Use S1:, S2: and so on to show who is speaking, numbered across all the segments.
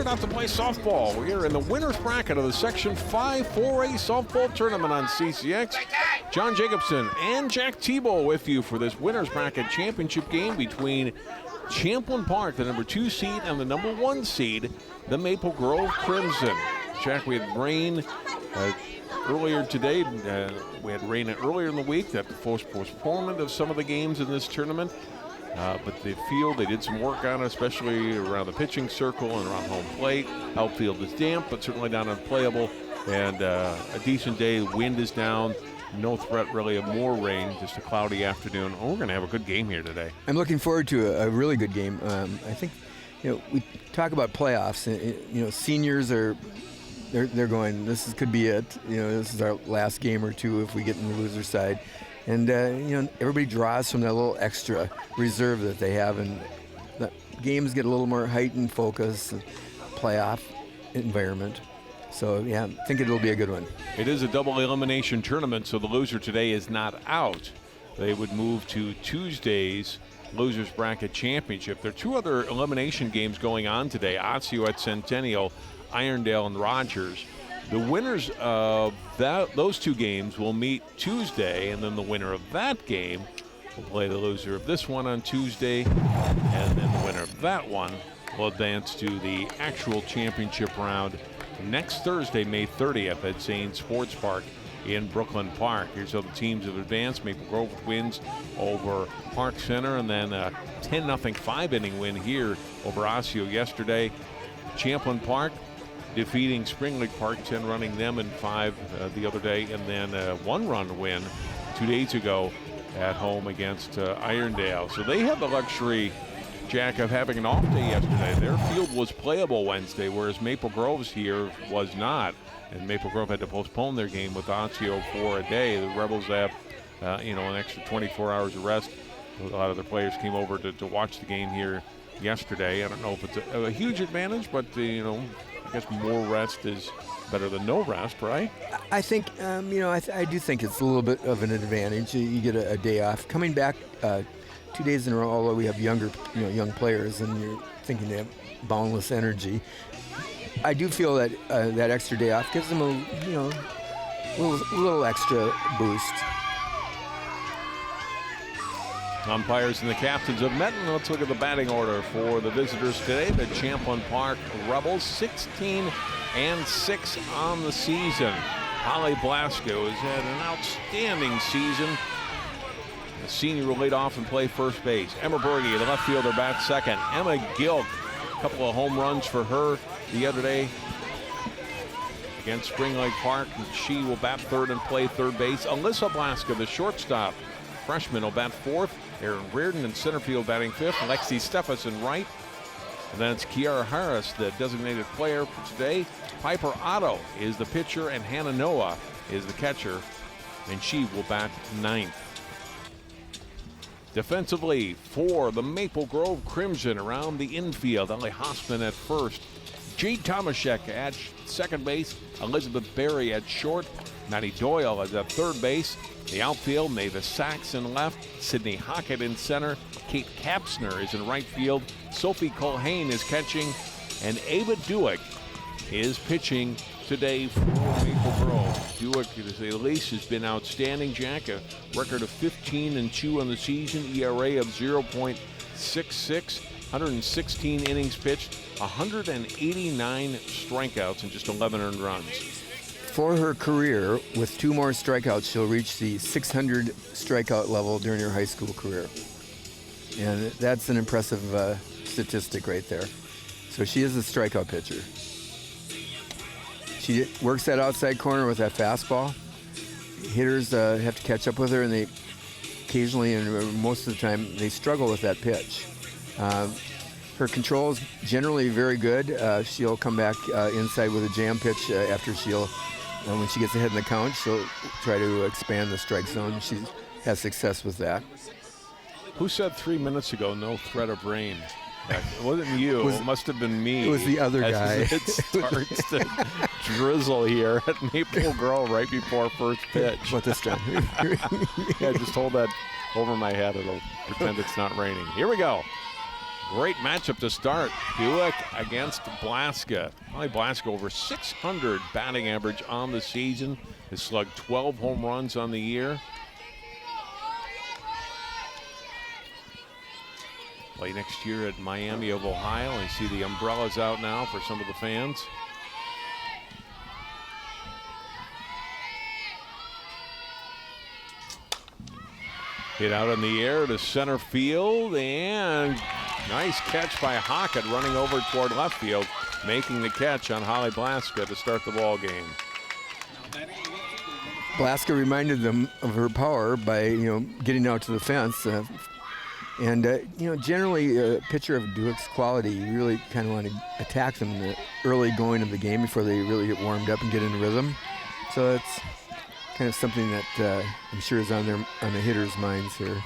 S1: geared up to play softball. We are in the winner's bracket of the Section 5 4A softball tournament on CCX. John Jacobson and Jack Tebow with you for this winner's bracket championship game between Champlin Park, the number 2 seed, and the number 1 seed, the Maple Grove Crimson. Jack, we had rain earlier today. We had rain earlier in the week that forced postponement of some of the games in this tournament. But the field, they did some work on it, especially around the pitching circle and around home plate. Outfield is damp, but certainly not unplayable. And a decent day. The wind is down. No threat really of more rain, just a cloudy afternoon. Oh, we're going to have a good game here today.
S2: I'm looking forward to a really good game. I think, we talk about playoffs. Seniors are they're going, could be it. This is our last game or two if we get in the loser side. And, everybody draws from that little extra reserve that they have. And the games get a little more heightened focus, playoff environment. So, yeah, I think it'll be a good one.
S1: It is a double elimination tournament, so the loser today is not out. They would move to Tuesday's Losers Bracket Championship. There are 2 other elimination games going on today. Osseo at Centennial, Irondale and Rogers. The winners of those 2 games will meet Tuesday, and then the winner of that game will play the loser of this one on Tuesday, and then the winner of that one will advance to the actual championship round next Thursday, May 30th at Zane Sports Park in Brooklyn Park. Here's how the teams have advanced. Maple Grove wins over Park Center, and then a 10-0 5-inning win here over Osseo yesterday. Champlin Park defeating Spring Lake Park, 10 running them in 5 the other day, and then a 1-run win 2 days ago at home against Irondale. So they have the luxury, Jack, of having an off day yesterday. Their field was playable Wednesday, whereas Maple Grove's here was not. And Maple Grove had to postpone their game with Osseo for a day. The Rebels have, an extra 24 hours of rest. A lot of their players came over to watch the game here yesterday. I don't know if it's a huge advantage, but, I guess more rest is better than no rest, right?
S2: I think, I do think it's a little bit of an advantage. You get a day off. Coming back 2 days in a row, although we have young players, and you're thinking they have boundless energy. I do feel that that extra day off gives them a little extra boost.
S1: Umpires and the captains have met, and let's look at the batting order for the visitors today. The Champlin Park Rebels, 16-6 on the season. Holly Blasco has had an outstanding season. The senior will lead off and play first base. Emma Berge, the left fielder, bats second. Emma Gilk, a couple of home runs for her the other day against Spring Lake Park. She will bat third and play third base. Alyssa Blasco, the shortstop, freshman, will bat fourth. Erin Reardon in center field batting fifth. Lexi Stephenson right. And then it's Kiara Harris, the designated player for today. Piper Otto is the pitcher, and Hannah Noah is the catcher, and she will bat ninth. Defensively for the Maple Grove Crimson around the infield, Ellie Hossman at first. Jade Tomaszek at second base. Elizabeth Berry at short. Maddie Doyle is at third base. The outfield, Mavis Saxon left. Sydney Hockett in center. Kate Kapsner is in right field. Sophie Colhane is catching. And Ava Duick is pitching today for Maple Grove. Duick, to say the least, has been outstanding, Jack. A record of 15-2 on the season. ERA of 0.66. 116 innings pitched. 189 strikeouts and just 11 earned runs.
S2: For her career, with 2 more strikeouts, she'll reach the 600 strikeout level during her high school career. And that's an impressive statistic right there. So she is a strikeout pitcher. She works that outside corner with that fastball. Hitters have to catch up with her, and they occasionally, and most of the time, they struggle with that pitch. Her control is generally very good. She'll come back inside with a jam pitch after when she gets ahead in the count, she'll try to expand the strike zone. She has success with that.
S1: Who said 3 minutes ago, no threat of rain? It wasn't you. It must have been me.
S2: It was the other guy.
S1: It starts to drizzle here at Maple Grove right before first pitch.
S2: What this time?
S1: Yeah, just hold that over my head. It'll pretend it's not raining. Here we go. Great matchup to start. Buick against Blaska. Holly Blaska over 600 batting average on the season. Has slugged 12 home runs on the year. Play next year at Miami of Ohio. I see the umbrellas out now for some of the fans. Hit out in the air to center field, and nice catch by Hockett running over toward left field, making the catch on Holly Blaska to start the ball game.
S2: Blaska reminded them of her power by, getting out to the fence. Generally a pitcher of Duke's quality, you really kind of want to attack them in the early going of the game before they really get warmed up and get in rhythm. So it's kind of something that I'm sure is on the hitters' minds here.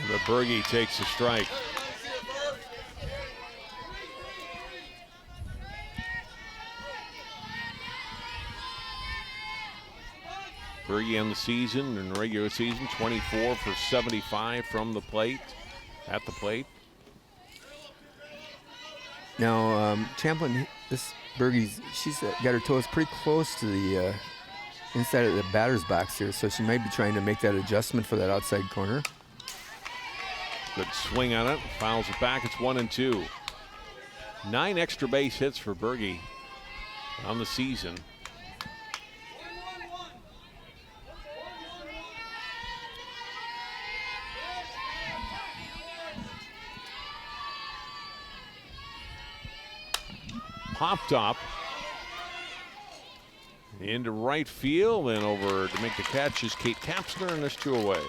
S1: But Berge takes a strike. Berge on the season, in the regular season, 24 for 75 from the plate, at the plate.
S2: Now, Champlin, this Berge's, she's got her toes pretty close to the inside of the batter's box here, so she might be trying to make that adjustment for that outside corner.
S1: Good swing on it, fouls it back, it's 1-2. 9 extra base hits for Berge on the season. Popped up into right field, and over to make the catch is Kate Kapsner, and there's 2 away.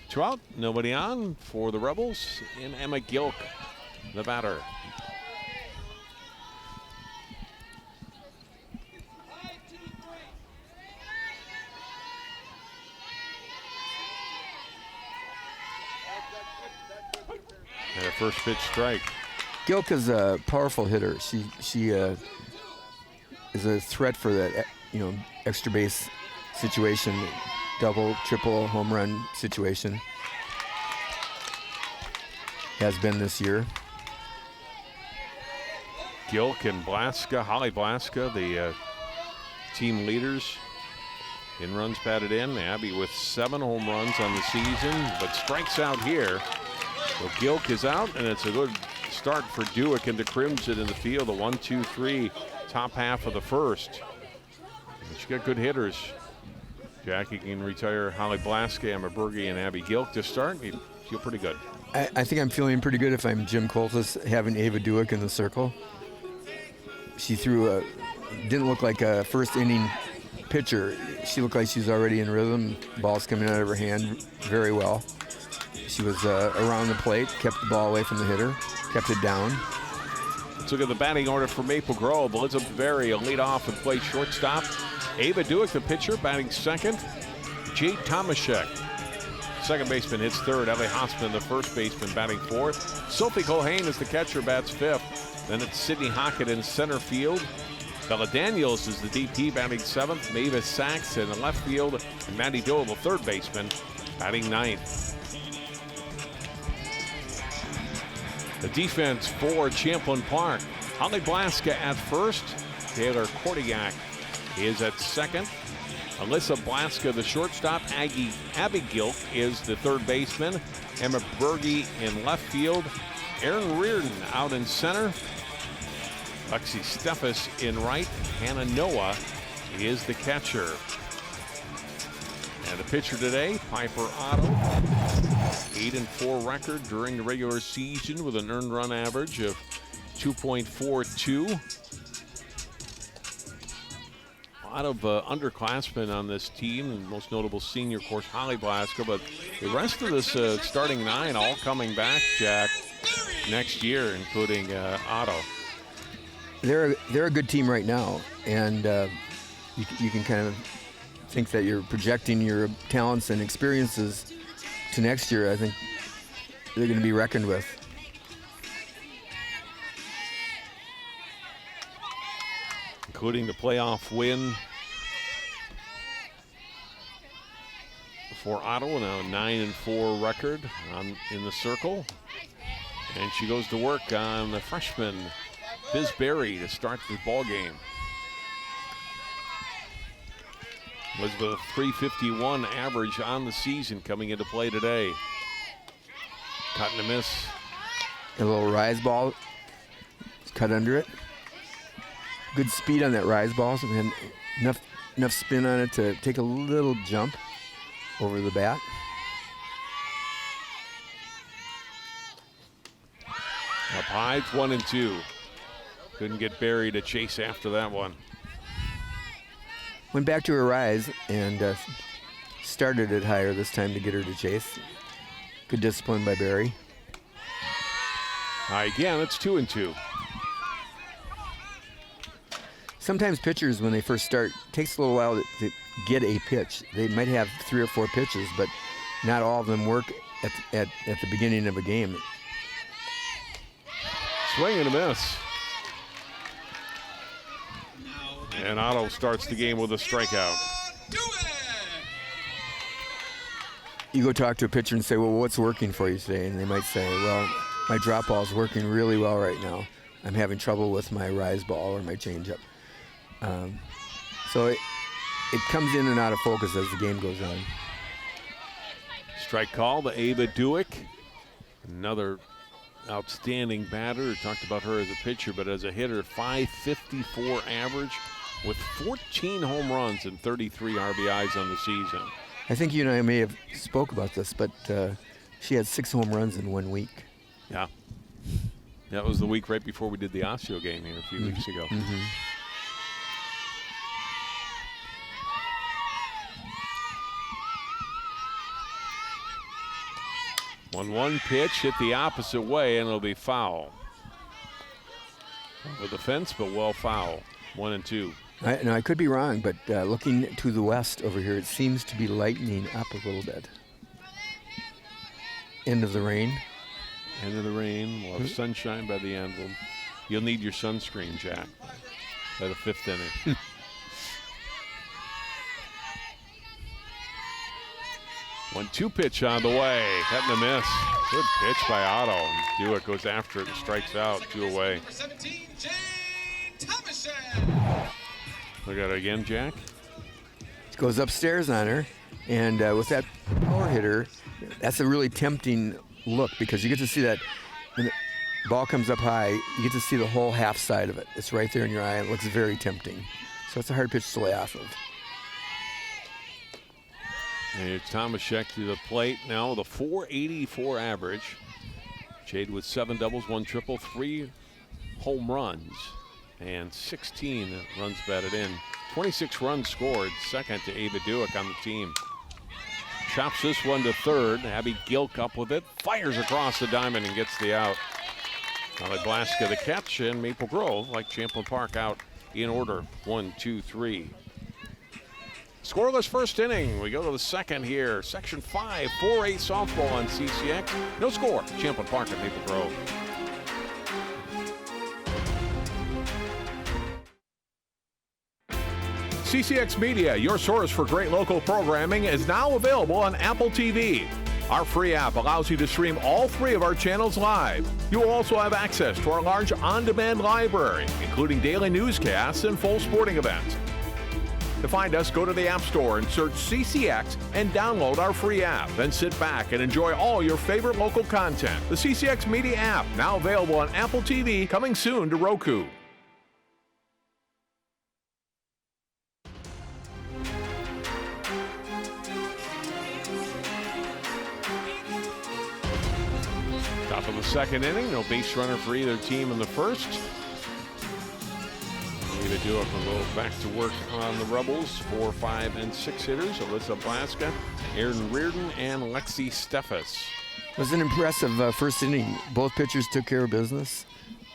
S1: Two out, nobody on for the Rebels, and Emma Gilk, the batter. And a first pitch strike.
S2: Gilk is a powerful hitter. She is a threat for that extra base situation, double, triple, home run situation. Has been this year.
S1: Gilk and Blaska, Holly Blaska, the team leaders in runs batted in. Abby with 7 home runs on the season, but strikes out here. So Gilk is out, and it's a good start for Dewick into Crimson in the field. The 1-2-3 top half of the first. And she got good hitters. Jackie can retire Holly Blaska, Emma Berge, and Abby Gilk to start. You feel pretty good.
S2: I think I'm feeling pretty good if I'm Jim Coltis having Ava Dewick in the circle. She didn't look like a first inning pitcher. She looked like she was already in rhythm. Ball's coming out of her hand very well. She was around the plate, kept the ball away from the hitter, kept it down.
S1: Let's look at the batting order for Maple Grove. Elizabeth Berry, a leadoff and play shortstop. Ava Dewick, the pitcher, batting second. Jade Tomaszek, second baseman, hits third. Ellie Hossman, the first baseman, batting fourth. Sophie Colhane is the catcher, bats fifth. Then it's Sydney Hockett in center field. Bella Daniels is the DP, batting seventh. Mavis Sachs in the left field. And Maddie Doyle, the third baseman, batting ninth. The defense for Champlin Park. Holly Blaska at first. Taylor Kordiak is at second. Alyssa Blaska, the shortstop. Abby Gilk is the third baseman. Emma Berge in left field. Erin Reardon out in center. Lexi Steffes in right. Hannah Noah is the catcher. And the pitcher today, Piper Otto. 8-4 record during the regular season with an earned run average of 2.42. A lot of underclassmen on this team, and most notable senior, of course, Holly Blaska, but the rest of this starting 9 all coming back, Jack, next year, including Otto.
S2: They're a good team right now, and you can kind of think that you're projecting your talents and experiences to next year. I think they're going to be reckoned with.
S1: including the playoff win for Ottawa. Now 9-4 record in the circle. And she goes to work on the freshman, Biz Berry, to start the ball game. Elizabeth, 351 average on the season coming into play today. Cut and a miss.
S2: A little rise ball. Cut under it. Good speed on that rise ball. So we had enough spin on it to take a little jump over the bat.
S1: Up high, it's 1-2. Couldn't get Berry to chase after that one.
S2: Went back to her rise and started it higher this time to get her to chase. Good discipline by Berry.
S1: High again, it's 2-2.
S2: Sometimes pitchers, when they first start, it takes a little while to get a pitch. They might have 3 or 4 pitches, but not all of them work at the beginning of a game.
S1: Swing and a miss. And Otto starts the game with a strikeout.
S2: You go talk to a pitcher and say, well, what's working for you today? And they might say, well, my drop ball is working really well right now. I'm having trouble with my rise ball or my changeup. So it comes in and out of focus as the game goes on.
S1: Strike call to Ava Duick. Another outstanding batter. Talked about her as a pitcher, but as a hitter, 554 average with 14 home runs and 33 RBIs on the season.
S2: I think you and I may have spoke about this, but she had 6 home runs in 1 week.
S1: Yeah. That was the week right before we did the Osseo game here a few weeks ago.
S2: Mm-hmm.
S1: 1-1 pitch hit the opposite way, and it'll be foul. Over the fence, but well foul. 1-2.
S2: I could be wrong, but looking to the west over here, it seems to be lightening up a little bit. End of the rain.
S1: End of the rain. We'll have sunshine by the end. You'll need your sunscreen, Jack, by the 5th inning. 1-2 pitch on the way. Cut and a miss. Good pitch by Otto. Dewitt goes after it and strikes out. 2 away. Look at it again, Jack.
S2: Goes upstairs on her, and with that power hitter, that's a really tempting look because you get to see that when the ball comes up high, you get to see the whole half side of it. It's right there in your eye. It looks very tempting. So it's a hard pitch to lay off of.
S1: And here's Tomaszek to the plate now with a 484 average. Jade with 7 doubles, 1 triple, 3 home runs, and 16 runs batted in. 26 runs scored, second to Ava Duick on the team. Chops this one to third. Abby Gilk up with it, fires across the diamond and gets the out. Now Blaska the catch, and Maple Grove, like Champlin Park, out in order. 1, 2, 3. Scoreless first inning. We go to the second here. Section 5, 4A softball on CCX. No score. Champlin Park at Maple Grove. CCX Media, your source for great local programming, is now available on Apple TV. Our free app allows you to stream all 3 of our channels live. You will also have access to our large on-demand library, including daily newscasts and full sporting events. To find us, go to the App Store and search CCX and download our free app. Then sit back and enjoy all your favorite local content. The CCX Media app, now available on Apple TV, coming soon to Roku. Top of the second inning, no base runner for either team in the first. Ava Duick will go back to work on the Rebels. 4, 5, and 6 hitters. Alyssa Blaska, Erin Reardon, and Lexi Steffes.
S2: It was an impressive first inning. Both pitchers took care of business,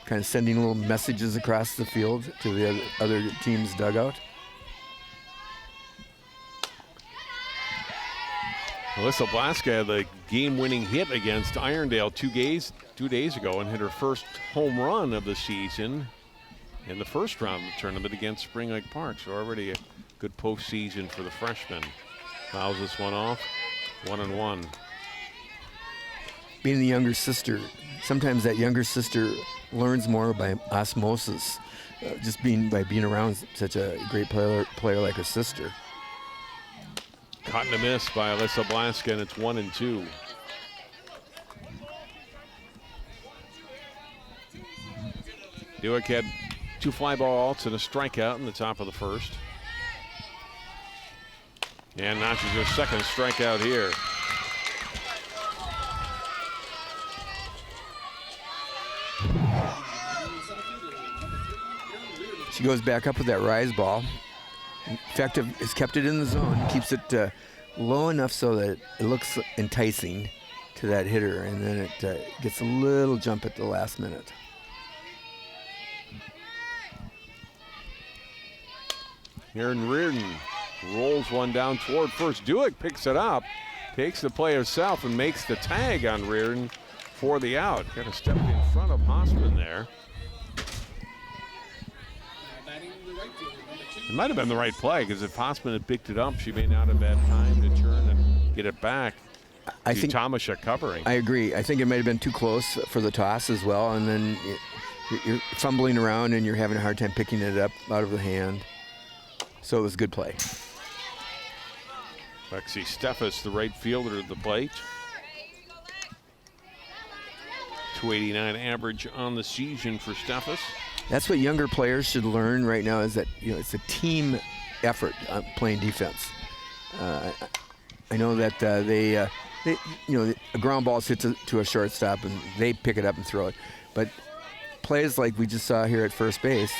S2: kind of sending little messages across the field to the other team's dugout.
S1: Alyssa Blaska had the game-winning hit against Irondale 2 days ago and hit her first home run of the season in the first round of the tournament against Spring Lake Park. So already a good postseason for the freshman. Fouls this one off. 1-1.
S2: Being the younger sister, sometimes that younger sister learns more by osmosis, just by being around such a great player like her sister.
S1: Caught and a miss by Alyssa Blaska, and it's 1-2. Duick had 2 fly ball alts and a strikeout in the top of the first. And notches her second strikeout here.
S2: She goes back up with that rise ball. Effective, has kept it in the zone, keeps it low enough so that it looks enticing to that hitter, and then it gets a little jump at the last minute.
S1: Aaron Reardon rolls one down toward first. Duick picks it up, takes the play herself, and makes the tag on Reardon for the out. Got to step in front of Hossman there. It might have been the right play, because if Hossman had picked it up, she may not have had time to turn and get it back. I think Tomasha covering.
S2: I agree. I think it might have been too close for the toss as well, and then you're fumbling around and you're having a hard time picking it up out of the hand. So it was a good play.
S1: Lexi Steffes, the right fielder at the plate. 289 average on the season for Steffes.
S2: That's what younger players should learn right now, is that it's a team effort playing defense. I know that they a ground ball hits to a shortstop and they pick it up and throw it, but plays like we just saw here at first base,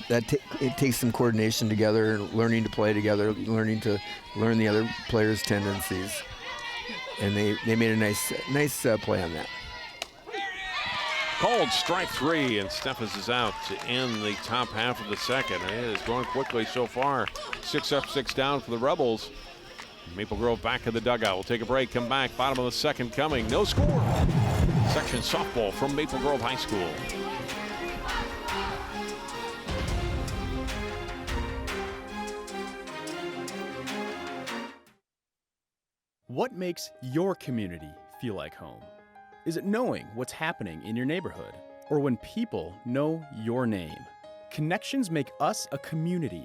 S2: it takes some coordination together, learning to play together, learn the other players' tendencies, and they made a nice play on that.
S1: Called strike 3, and Steffes is out to end the top half of the second. It is going quickly so far. 6 up, 6 down for the Rebels. Maple Grove back in the dugout. We'll take a break, come back. Bottom of the second coming. No score. Section softball from Maple Grove High School.
S3: What makes your community feel like home? Is it knowing what's happening in your neighborhood? Or when people know your name? Connections make us a community.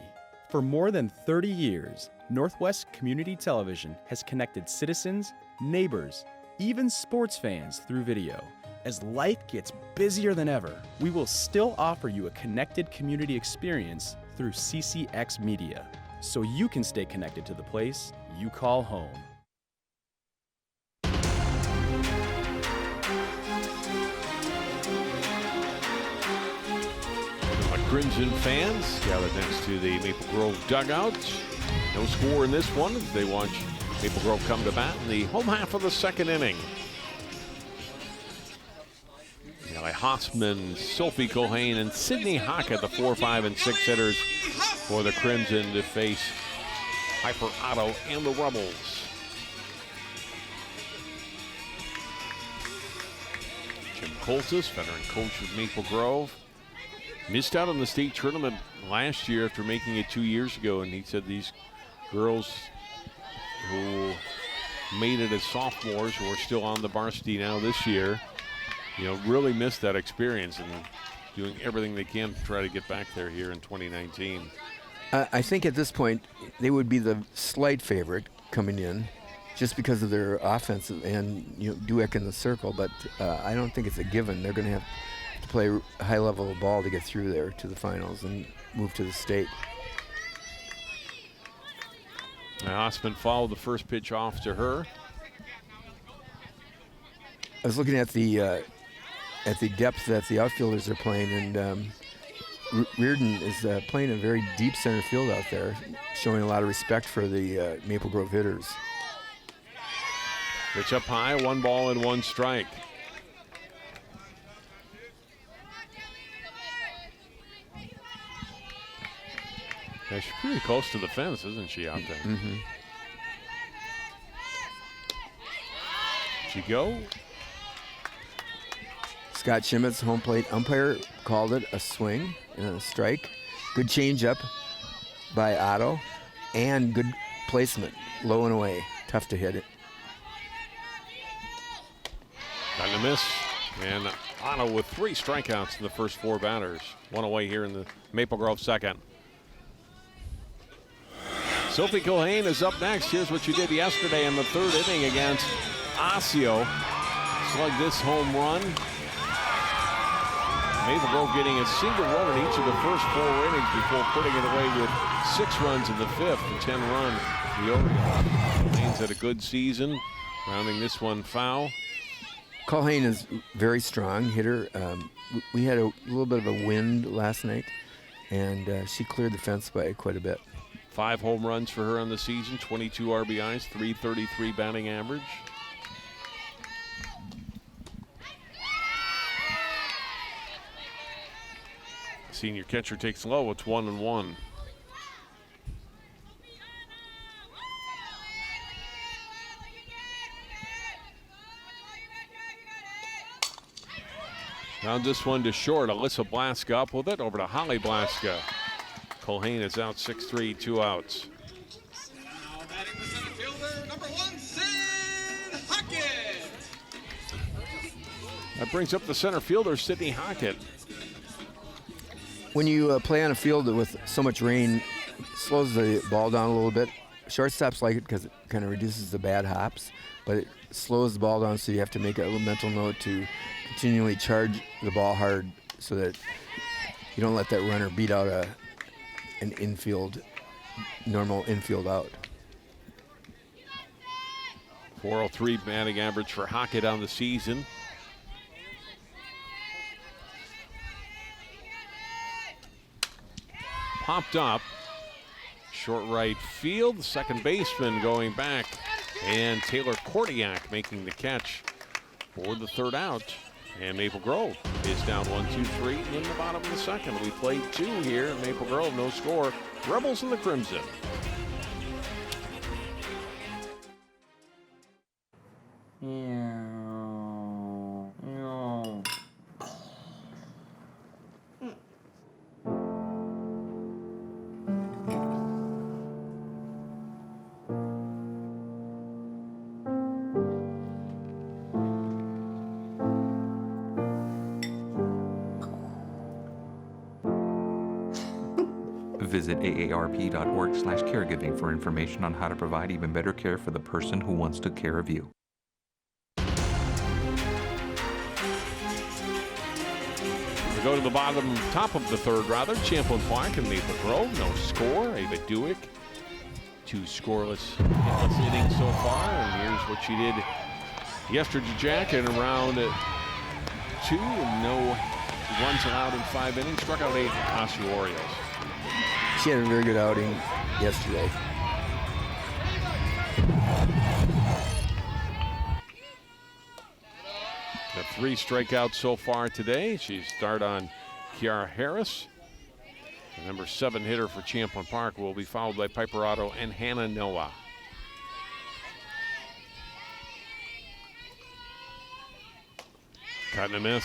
S3: For more than 30 years, Northwest Community Television has connected citizens, neighbors, even sports fans through video. As life gets busier than ever, we will still offer you a connected community experience through CCX Media, so you can stay connected to the place you call home.
S1: Crimson fans gathered next to the Maple Grove dugout. No score in this one as they watch Maple Grove come to bat in the home half of the second inning. Ellie Hossman, Sophie Culhane, and Sydney Hockett, the 4, 5, and 6 hitters for the Crimson to face Piper Otto and the Rebels. Jim Coltis, veteran coach of Maple Grove, missed out on the state tournament last year after making it 2 years ago, and he said these girls who made it as sophomores, who are still on the varsity now this year, really missed that experience and doing everything they can to try to get back there here in 2019.
S2: I think at this point they would be the slight favorite coming in, just because of their offense and Duick in the circle, but I don't think it's a given. They're going to have to play a high level of ball to get through there to the finals and move to the state.
S1: Now Hossman followed the first pitch off to her.
S2: I was looking at the depth that the outfielders are playing, and Reardon is playing a very deep center field out there, showing a lot of respect for the Maple Grove hitters.
S1: Pitch up high, 1 ball and 1 strike. Yeah, she's pretty close to the fence, isn't she, out there?
S2: Mm-hmm.
S1: She go.
S2: Scott Schimmitz, home plate umpire, called it a swing. strike. Good changeup by Otto, and good placement, low and away. Tough to hit it.
S1: Got to miss. And Otto with 3 strikeouts in the first 4 batters. 1 away here in the Maple Grove second. Sophie Culhane is up next. Here's what she did yesterday in the 3rd inning against Osseo. Slugged this home run. Maple Grove getting a single run in each of the first 4 innings before putting it away with 6 runs in the 5th, a 10-run the Orioles. Culhane's had a good season, rounding this one foul.
S2: Culhane is very strong hitter. We had a little bit of a wind last night, and she cleared the fence by quite a bit.
S1: 5 home runs for her on the season, 22 RBIs, 333 batting average. Senior catcher takes low. It's 1-1. Now this one to short. Alyssa Blaska up with it. Over to Holly Blaska. Culhane is out 6-3, 2 outs.
S4: Now batting the center fielder, number 1, Sid Hockett.
S1: That brings up the center fielder, Sydney Hockett.
S2: When you play on a field with so much rain, it slows the ball down a little bit. Shortstops like it because it kind of reduces the bad hops, but it slows the ball down, so you have to make a little mental note to continually charge the ball hard so that you don't let that runner beat out an normal infield out.
S1: 403 batting average for Hockett on the season. Popped up. Short right field. Second baseman going back. And Taylor Kordiak making the catch for the 3rd out. And Maple Grove is down 1-2-3 in the bottom of the second. We played 2 here at Maple Grove. No score. Rebels in the Crimson.
S5: Visit aarp.org/caregiving for information on how to provide even better care for the person who wants to care of you.
S1: We go to the top of the 3rd rather. Champlin Park and Maple Grove. No score. Ava Dewick. 2 scoreless innings so far. And here's what she did yesterday, Jack, in around 2. And no runs allowed in 5 innings. Struck out 8 Osseo Orioles.
S2: She had a very good outing yesterday.
S1: Got 3 strikeouts so far today. She's start on Kiara Harris. The number 7 hitter for Champlin Park will be followed by Piper Otto and Hannah Noah. Cut and a miss.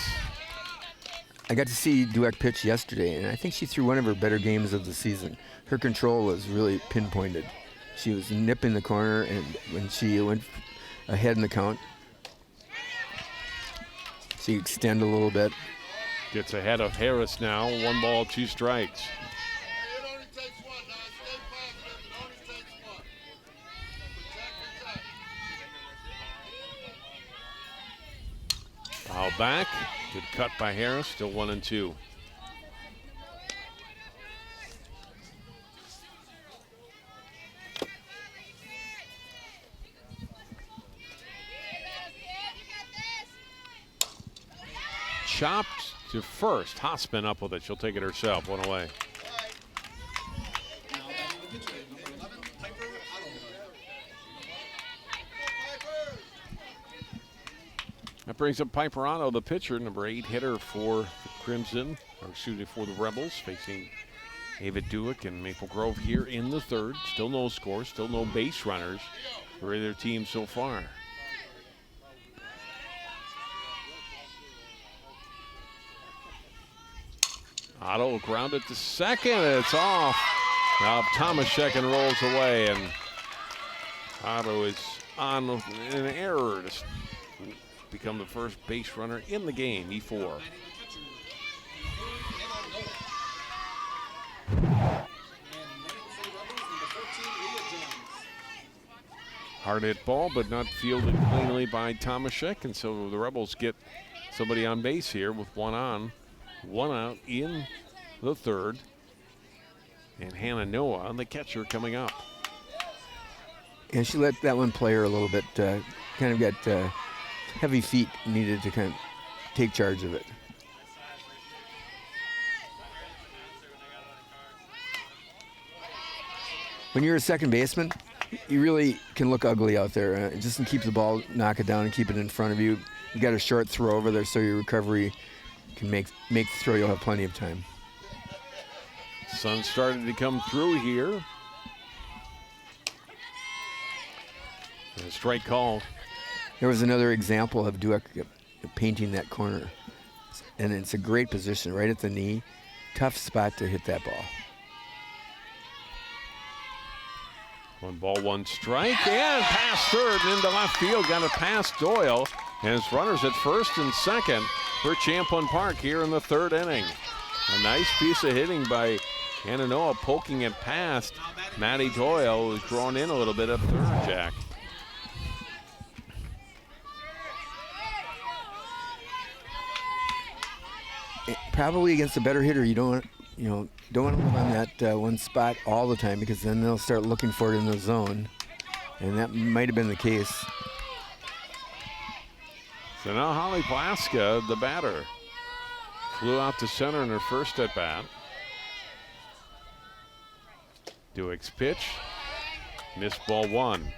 S2: I got to see Dweck pitch yesterday, and I think she threw one of her better games of the season. Her control was really pinpointed. She was nipping the corner, and when she went ahead in the count, she extended a little bit.
S1: Gets ahead of Harris now. 1 ball, 2 strikes.
S4: It only takes 1 now. Stay positive. It only takes 1. Protect.
S1: Foul back. Good cut by Harris. Still 1-2. Chopped to first. Hospin up with it. She'll take it herself. 1 away. That brings up Piper Otto, the pitcher, number 8 hitter for the Crimson, or excuse me, for the Rebels, facing Ava Dewick and Maple Grove here in the 3rd. Still no score, still no base runners for either team so far. Otto grounded to second. It's off. Now Tomaszek rolls away, and Otto is on an error to become the first base runner in the game, E4. Hard hit ball, but not fielded cleanly by Tomaszek, and so the Rebels get somebody on base here with one on, one out in the third. And Hannah Noah, the catcher, coming up.
S2: And she let that one play her a little bit, kind of got heavy feet, needed to kind of take charge of it. When you're a second baseman, you really can look ugly out there. Just to keep the ball, knock it down, and keep it in front of you. You got a short throw over there, so your recovery can make the throw. You'll have plenty of time.
S1: Sun started to come through here. And a strike call.
S2: There was another example of Dueck painting that corner. And it's a great position, right at the knee. Tough spot to hit that ball.
S1: 1-1 strike, and past third and into left field. Got it past Doyle. And it's runners at first and second for Champlin Park here in the third inning. A nice piece of hitting by Hannah Noah, poking it past Maddie Doyle, who's drawn in a little bit up third, Jack.
S2: Probably against a better hitter, you don't want to live on that one spot all the time, because then they'll start looking for it in the zone, and that might have been the case.
S1: So now Holly Blaska, the batter, flew out to center in her first at bat. Dueck's pitch, missed ball one.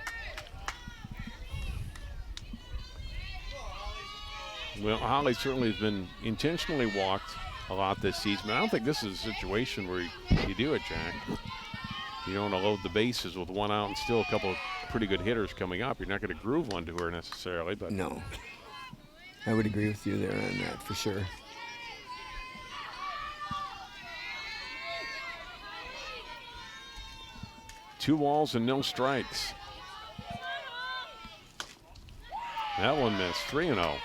S1: Well, Holly certainly has been intentionally walked a lot this season. I don't think this is a situation where you do it, Jack. You don't want to load the bases with one out and still a couple of pretty good hitters coming up. You're not going to groove one to her necessarily, but
S2: no. I would agree with you there on that for sure.
S1: Two balls and no strikes. That one missed, 3-0.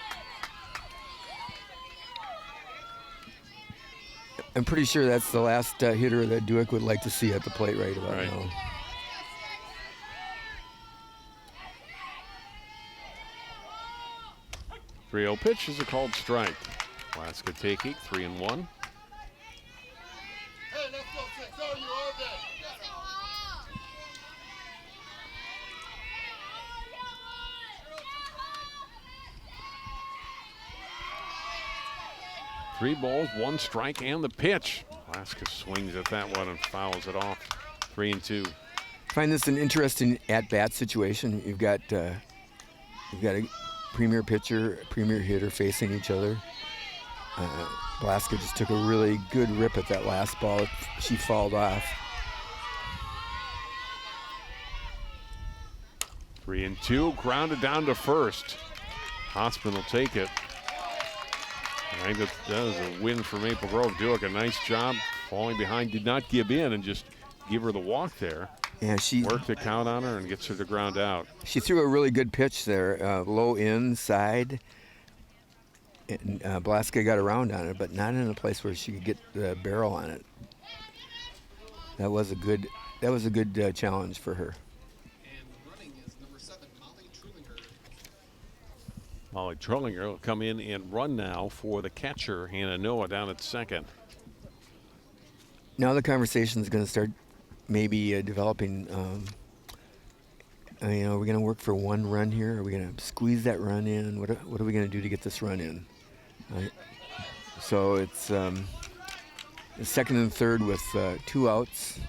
S2: I'm pretty sure that's the last hitter that Dueck would like to see at the plate right about
S1: Right.
S2: now.
S1: .30 pitch is a called strike. Blaska taking 3-1. Three balls, one strike, and the pitch. Blaska swings at that one and fouls it off. 3-2.
S2: I find this an interesting at-bat situation. You've got a premier pitcher, a premier hitter facing each other. Blaska just took a really good rip at that last ball. She fouled off.
S1: 3-2, grounded down to first. Hospin will take it. I think that was a win for Maple Grove. Dueck, a nice job falling behind, did not give in and just give her the walk there.
S2: Yeah, she
S1: worked the count on her and gets her to ground out.
S2: She threw a really good pitch there, low inside. And Blaska got around on it, but not in a place where she could get the barrel on it. That was a good challenge for her.
S4: And running is number 7, Molly Trullinger.
S1: Molly Trullinger will come in and run now for the catcher, Hannah Noah, down at second.
S2: Now the conversation is going to start maybe developing. Are we going to work for one run here? Are we going to squeeze that run in? What are we going to do to get this run in? So it's the second and third with 2 outs.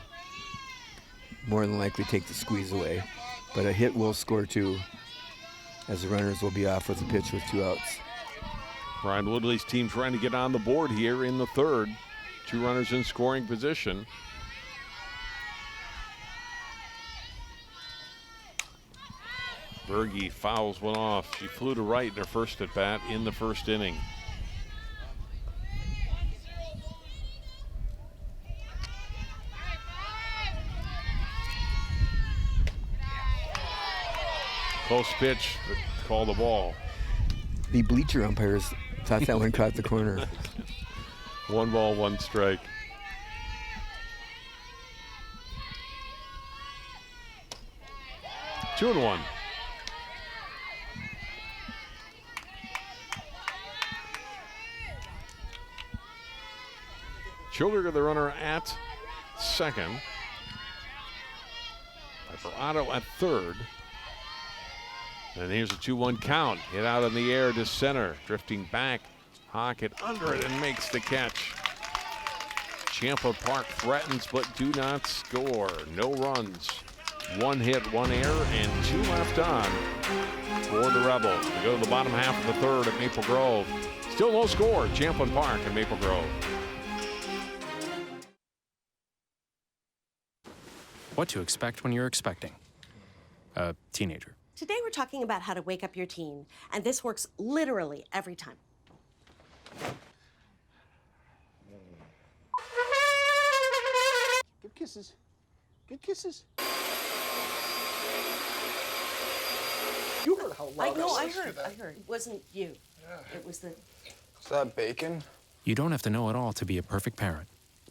S2: More than likely take the squeeze away. But a hit will score 2, as the runners will be off with a pitch with 2 outs.
S1: Brian Woodley's team trying to get on the board here in the third. 2 runners in scoring position. Berge fouls one off. She flew to right in her first at bat in the first inning. Close pitch, but call the ball.
S2: The bleacher umpires thought that one caught the corner.
S1: 1 ball, 1 strike. Two and 1. Childer, the runner at second. Piperado at third. And here's a 2-1 count. Hit out in the air to center. Drifting back. Hockett under it and makes the catch. Champlin Park threatens but do not score. No runs. 1 hit, 1 error, and 2 left on for the Rebels. We go to the bottom half of the third at Maple Grove. Still no score. Champlin Park and Maple Grove.
S6: What to expect when you're expecting a teenager.
S7: Today we're talking about how to wake up your teen, and this works literally every time.
S8: Give kisses. Give kisses. You heard how loud
S7: I heard. It wasn't you. Yeah. It was the...
S8: Is that bacon?
S6: You don't have to know it all to be a perfect parent.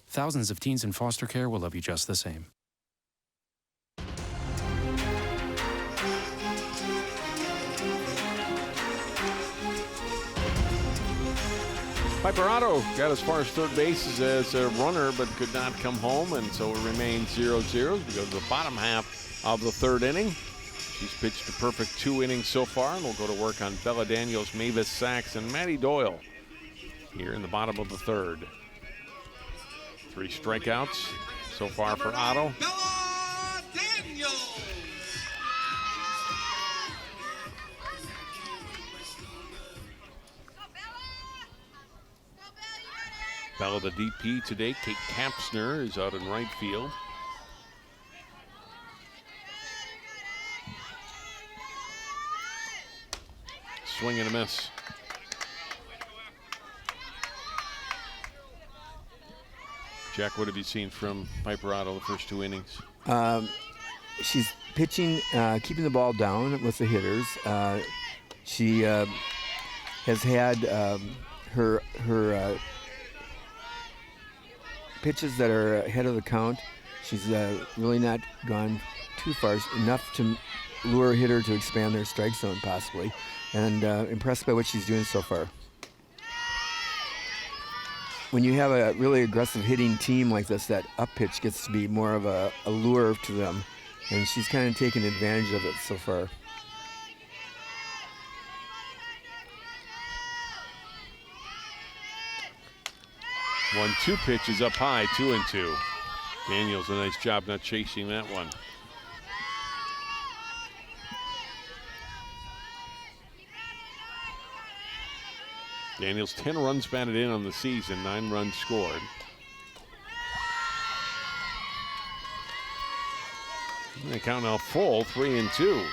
S6: Thousands of teens in foster care will love you just the same.
S1: Piperado got as far as third base as a runner, but could not come home, and so it remains 0-0. We go to the bottom half of the third inning. She's pitched a perfect 2 innings so far, and we'll go to work on Bella Daniels, Mavis Sachs, and Maddie Doyle here in the bottom of the third. 3 strikeouts so far for Otto.
S4: Bella Daniels.
S1: Bella, the DP today. Kate Kapsner is out in right field. Swing and a miss. Jack, what have you seen from Piperado the first 2 innings?
S2: She's pitching, keeping the ball down with the hitters. She has had her pitches that are ahead of the count. She's really not gone too far, enough to lure a hitter to expand their strike zone possibly, and impressed by what she's doing so far. When you have a really aggressive hitting team like this, that up pitch gets to be more of a lure to them, and she's kind of taken advantage of it so far.
S1: One, 2 pitches up high, 2-2. Daniels, a nice job not chasing that one. Daniels 10 runs batted in on the season, 9 runs scored. And they count now full, 3-2.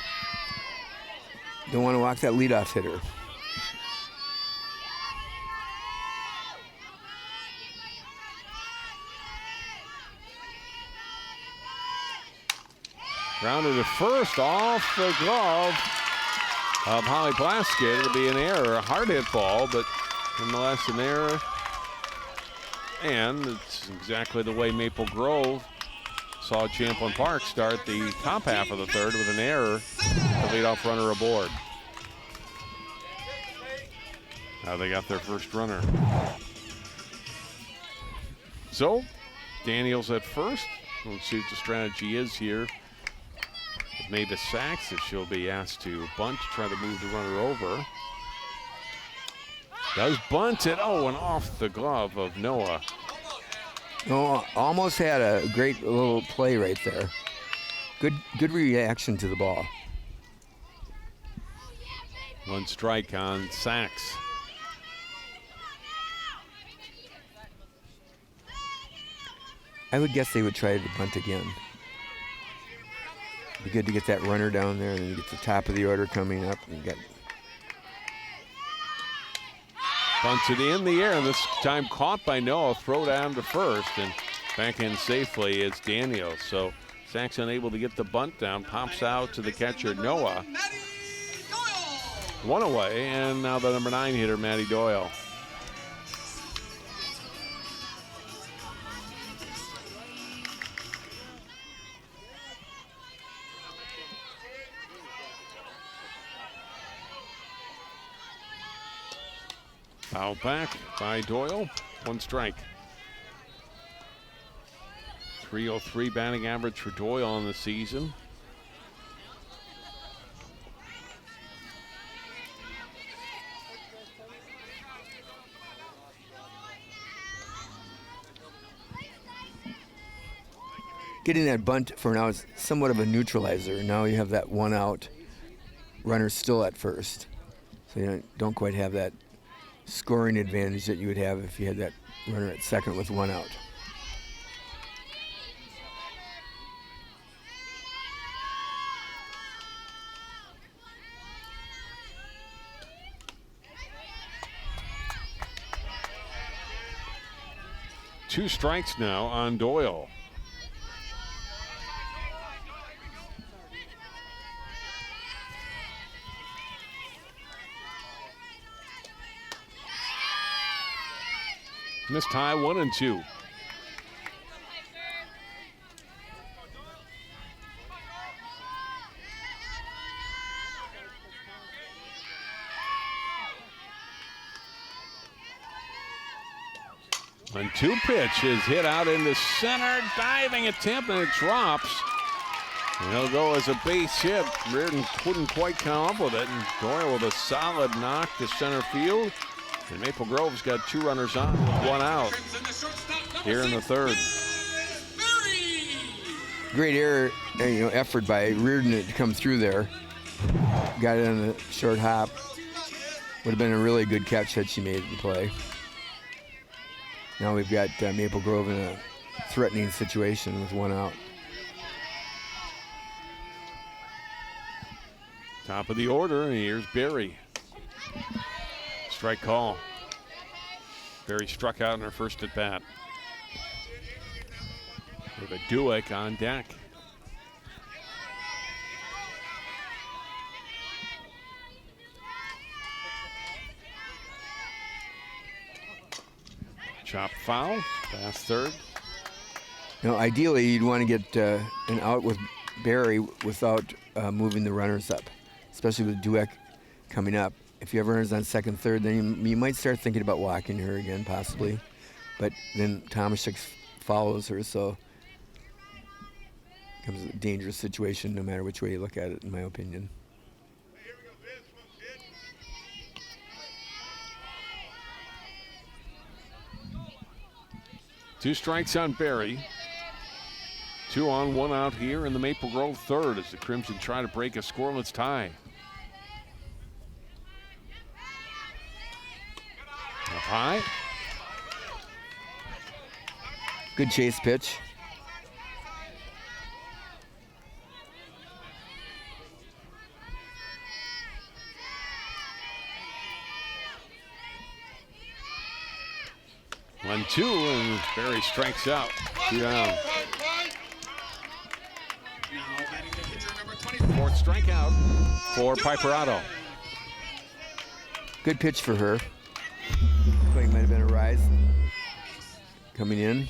S2: Don't want to walk that leadoff hitter.
S1: Grounded at first, off the glove of Holly Plaskett. It'll be an error, a hard hit ball, but nonetheless an error. And it's exactly the way Maple Grove saw Champlin Park start the top half of the third with an error. The leadoff runner aboard. Now they got their first runner. So, Daniels at first. We'll see what the strategy is here. Mavis Sachs, if she'll be asked to bunt to try to move the runner over. Does bunt it, and off the glove of Noah.
S2: Oh, almost had a great little play right there. Good reaction to the ball.
S1: 1 strike on Sachs.
S2: I would guess they would try to bunt again. Be good to get that runner down there, and then you get the top of the order coming up. And you get
S1: Bunts it in the air, and this time caught by Noah. Throw down to first, and back in safely is Daniels. So Sachs unable to get the bunt down. Pops out to the catcher, Noah. One away, and now the number 9 hitter, Matty Doyle. Foul back by Doyle. 1 strike. 303 batting average for Doyle on the season.
S2: Getting that bunt for now is somewhat of a neutralizer. Now you have that 1 out, runner still at first. So you don't quite have that scoring advantage that you would have if you had that runner at second with 1 out.
S1: Two strikes now on Doyle. Missed high, 1-2. And 2 pitch is hit out into center, diving attempt, and it drops. And he'll go as a base hit. Reardon couldn't quite come up with it, and Doyle with a solid knock to center field. And Maple Grove's got 2 runners on, 1 out here in the 3rd.
S2: Great effort by Reardon to come through there. Got it on the short hop. Would have been a really good catch had she made the play. Now we've got Maple Grove in a threatening situation with 1 out.
S1: Top of the order, and here's Barry. Strike call. Barry struck out in her first at bat. With a Dueck on deck. Chop foul, past third.
S2: Ideally you'd want to get an out with Barry without moving the runners up, especially with Dueck coming up. If you have runners on second, third, then you might start thinking about walking her again, possibly. But then Tomaszek follows her, so it becomes a dangerous situation no matter which way you look at it, in my opinion.
S1: Two strikes on Barry. 2 on, 1 out here in the Maple Grove 3rd as the Crimson try to break a scoreless tie. Up high.
S2: Good chase pitch.
S1: One, 2, and Barry strikes out. 2 down. 4th strikeout for Piperado.
S2: Good pitch for her. Looks like it might have been a rise coming in.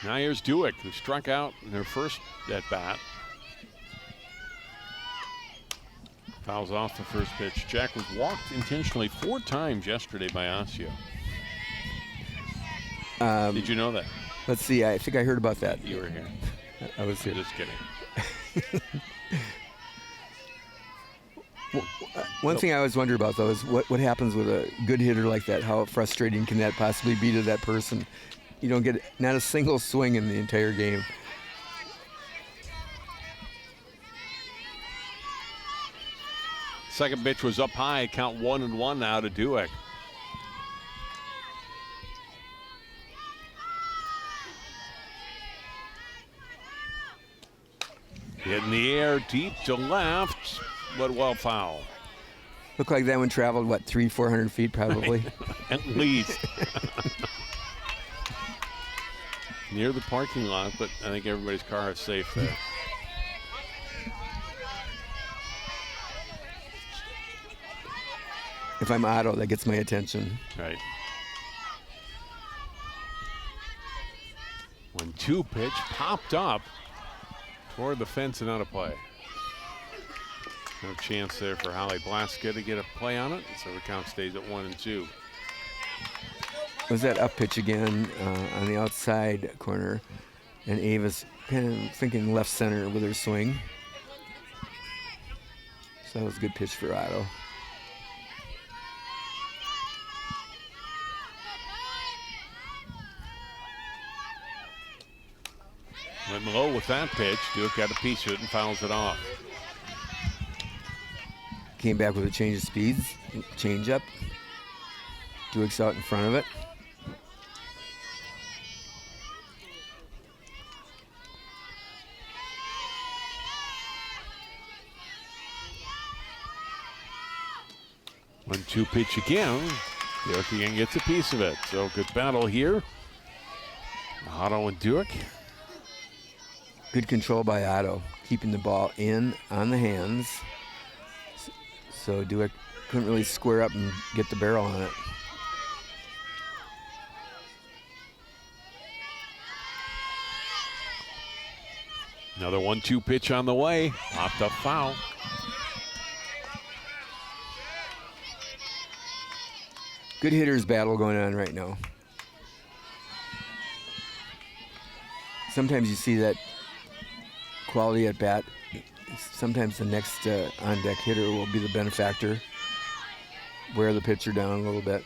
S1: Now here's Dueck, who struck out in her first at bat. Fouls off the first pitch. Jack was walked intentionally 4 times yesterday by Osseo. Did you know that?
S2: Let's see. I think I heard about that.
S1: You were here.
S2: I was here.
S1: Just kidding.
S2: One thing I always wonder about, though, is what happens with a good hitter like that? How frustrating can that possibly be to that person? You don't get not a single swing in the entire game.
S1: Second pitch was up high. Count 1-1 now to Dueck. Hit in the air, deep to left, but well foul.
S2: Looked like that one traveled, 300-400 feet probably?
S1: At least. Near the parking lot, but I think everybody's car is safe there.
S2: if I'm Otto, that gets my attention.
S1: Right. 1-2 pitch popped up toward the fence and out of play. No chance there for Holly Blaska to get a play on it, so the count stays at 1-2.
S2: Was that up pitch again on the outside corner, and Ava's kind of thinking left center with her swing. So that was a good pitch for Otto.
S1: Went low with that pitch. Duke got a piece of it and fouls it off.
S2: Came back with a change of speeds, change up. Duke's out in front of it.
S1: One-two pitch again. Duke again gets a piece of it. So good battle here. Otto and Duke.
S2: Good control by Otto, keeping the ball in on the hands. So Duke couldn't really square up and get the barrel on it.
S1: Another 1-2 pitch on the way. Popped up foul.
S2: Good hitters battle going on right now. Sometimes you see that quality at bat. Sometimes the next on-deck hitter will be the benefactor. Wear the pitcher down a little bit.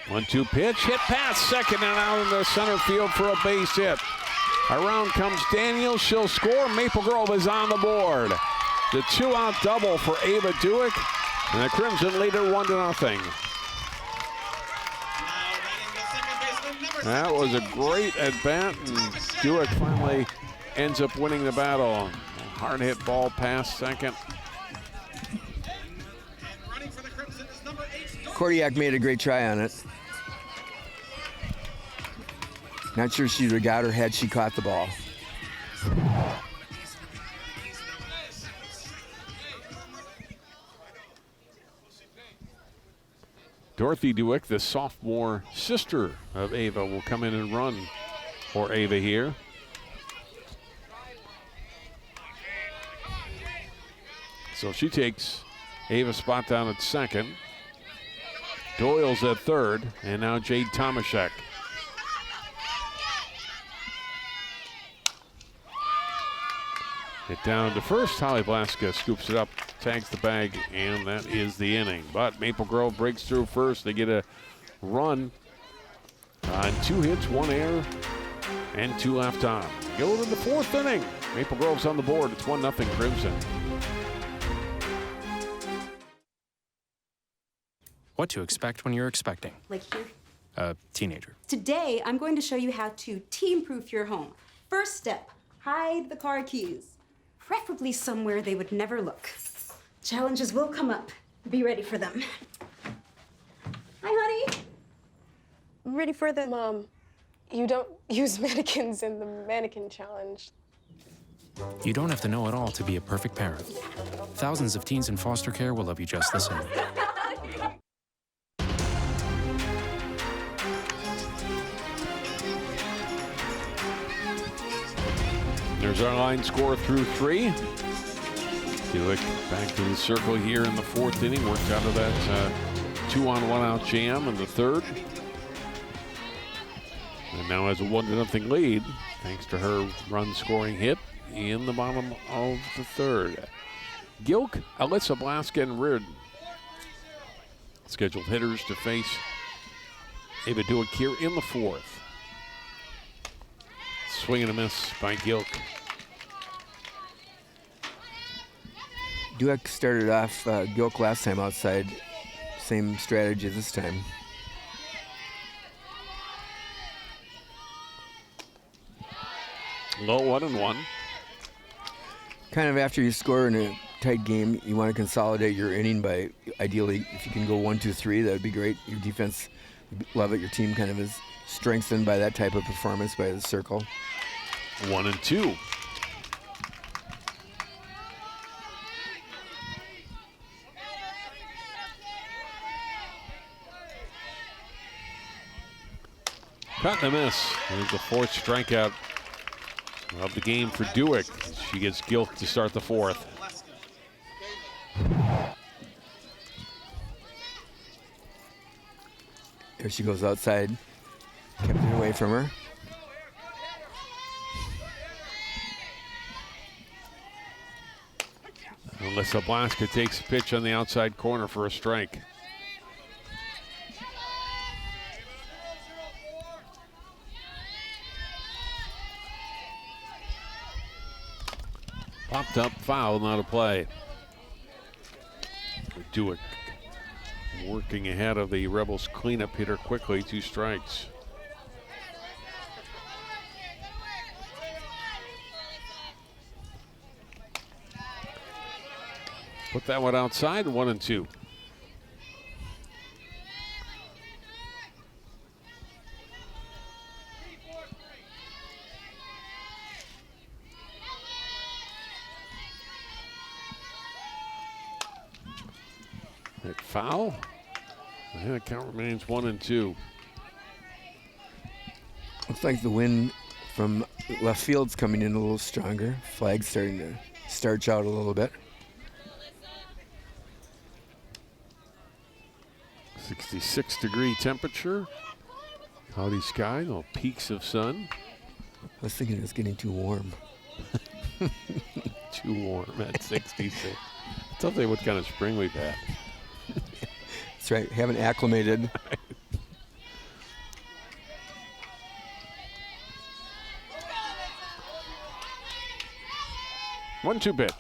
S1: 1-2 pitch, hit past second and out in the center field for a base hit. Around comes Daniel, she'll score. Maple Grove is on the board. The two-out double for Ava Duick, and the Crimson lead it 1-0. That was a great at-bat, and Duick finally ends up winning the battle. Hard hit ball past second.
S2: Kordiak made a great try on it. Not sure she'd have got her had she caught the ball.
S1: Dorothy Duick, the sophomore sister of Ava, will come in and run for Ava here. So she takes Ava's spot down at second. Doyle's at third, and now Jade Tomaszek. Hit down to first. Holly Blaska scoops it up, tags the bag, and that is the inning. But Maple Grove breaks through first. They get a run on 2 hits, 1 error, and 2 left on. Go to the 4th inning. Maple Grove's on the board. It's 1-0 Crimson.
S6: What to expect when you're expecting
S9: Like here?
S6: a teenager.
S9: Today, I'm going to show you how to team-proof your home. First step, hide the car keys. Preferably somewhere they would never look. Challenges will come up. Be ready for them. Hi, honey.
S10: Ready for the... Mom, you don't use mannequins in the mannequin challenge.
S6: You don't have to know it all to be a perfect parent. Thousands of teens in foster care will love you just the same.
S1: There's our line score through 3. Duick back to the circle here in the 4th inning. Worked out of that 2-on, 1-out jam in the 3rd. And now has a 1-0 lead thanks to her run-scoring hit in the bottom of the 3rd. Gilk, Alyssa Blaska, and Reardon. Scheduled hitters to face Ava Duick here in the 4th. Swing and a miss by Gilk.
S2: Duick started off Gilk last time outside. Same strategy this time.
S1: Low 1-1.
S2: Kind of after you score in a tight game, you want to consolidate your inning by, ideally, if you can go 1-2-3, that would be great. Your defense, love it. Your team kind of is strengthened by that type of performance by the circle.
S1: 1-2. Cut and a miss. There's the fourth strikeout of the game for Dewick. She gets Gilk to start the fourth.
S2: There she goes outside. Kept it away from her.
S1: Alyssa Blaska takes a pitch on the outside corner for a strike. Popped up, foul, not a play. Dewick working ahead of the Rebels cleanup hitter quickly, 2 strikes. Put that one outside, 1-2. That foul. And the count remains 1-2.
S2: Looks like the wind from left field's coming in a little stronger. Flag's starting to starch out a little bit.
S1: 66-degree temperature. Cloudy sky, little peaks of sun.
S2: I was thinking it was getting too warm.
S1: Too warm at 66. Tell me what kind of spring we've had.
S2: That's right, haven't acclimated.
S1: 1-2 pitch.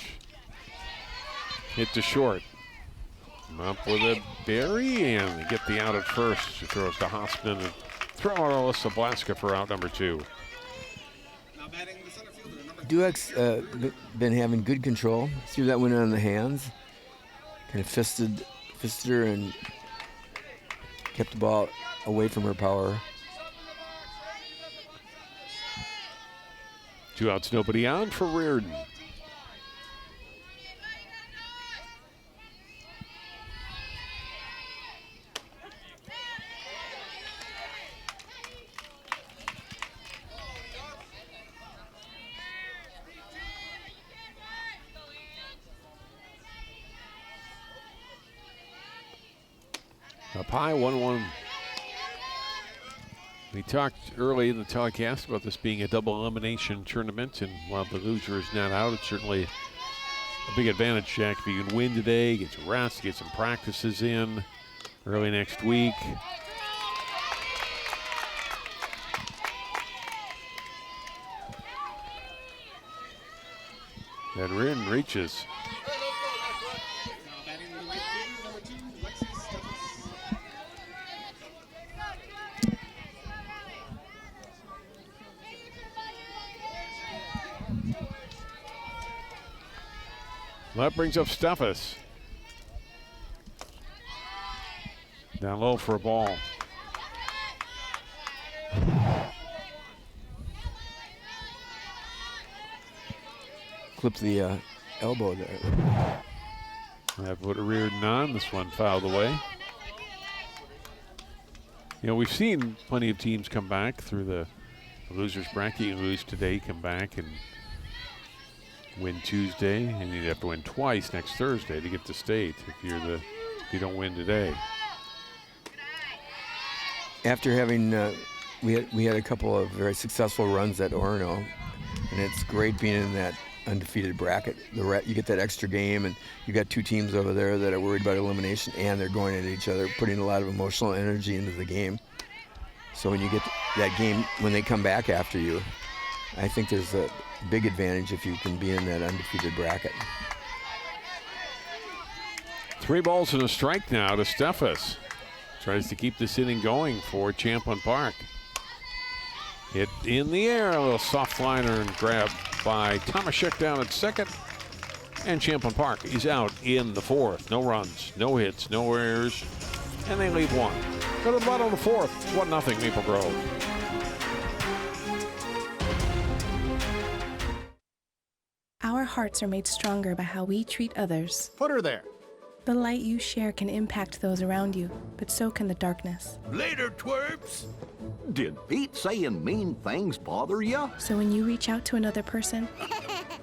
S1: Hit to short. Up with a berry, and they get the out at first. She throws to Hospin and throw out Alyssa Blaska for out number 2.
S2: Dewick's been having good control. See that went on the hands. Kind of fisted her and kept the ball away from her power.
S1: 2 outs, nobody on for Reardon. Up high, 1-1. We talked early in the telecast about this being a double elimination tournament, and while the loser is not out, it's certainly a big advantage, Jack. If you can win today, get some rest, get some practices in early next week. And Reardon reaches. That brings up Steffes. Down low for a ball.
S2: Clip the elbow there.
S1: That put a Reardon on. This one fouled away. You know, we've seen plenty of teams come back through the losers bracket. You lose today, come back and win Tuesday, and you'd have to win twice next Thursday to get to state if you don't win today.
S2: After having we had a couple of very successful runs at Orono, and it's great being in that undefeated bracket. You get that extra game, and you got 2 teams over there that are worried about elimination, and they're going at each other, putting a lot of emotional energy into the game. So when you get that game, when they come back after you, I think there's a big advantage if you can be in that undefeated bracket.
S1: 3 balls and a strike now to Steffes. Tries to keep this inning going for Champlin Park. Hit in the air, a little soft liner and grab by Tomaszek down at second. And Champlin Park is out in the 4th. No runs, no hits, no errors, and they leave 1. Go to the bottom of the 4th, 1-0 Maple Grove.
S11: Our hearts are made stronger by how we treat others.
S3: Put her there.
S11: The light you share can impact those around you, but so can the darkness.
S12: Later, twerps. Did Pete saying mean things bother you?
S11: So when you reach out to another person,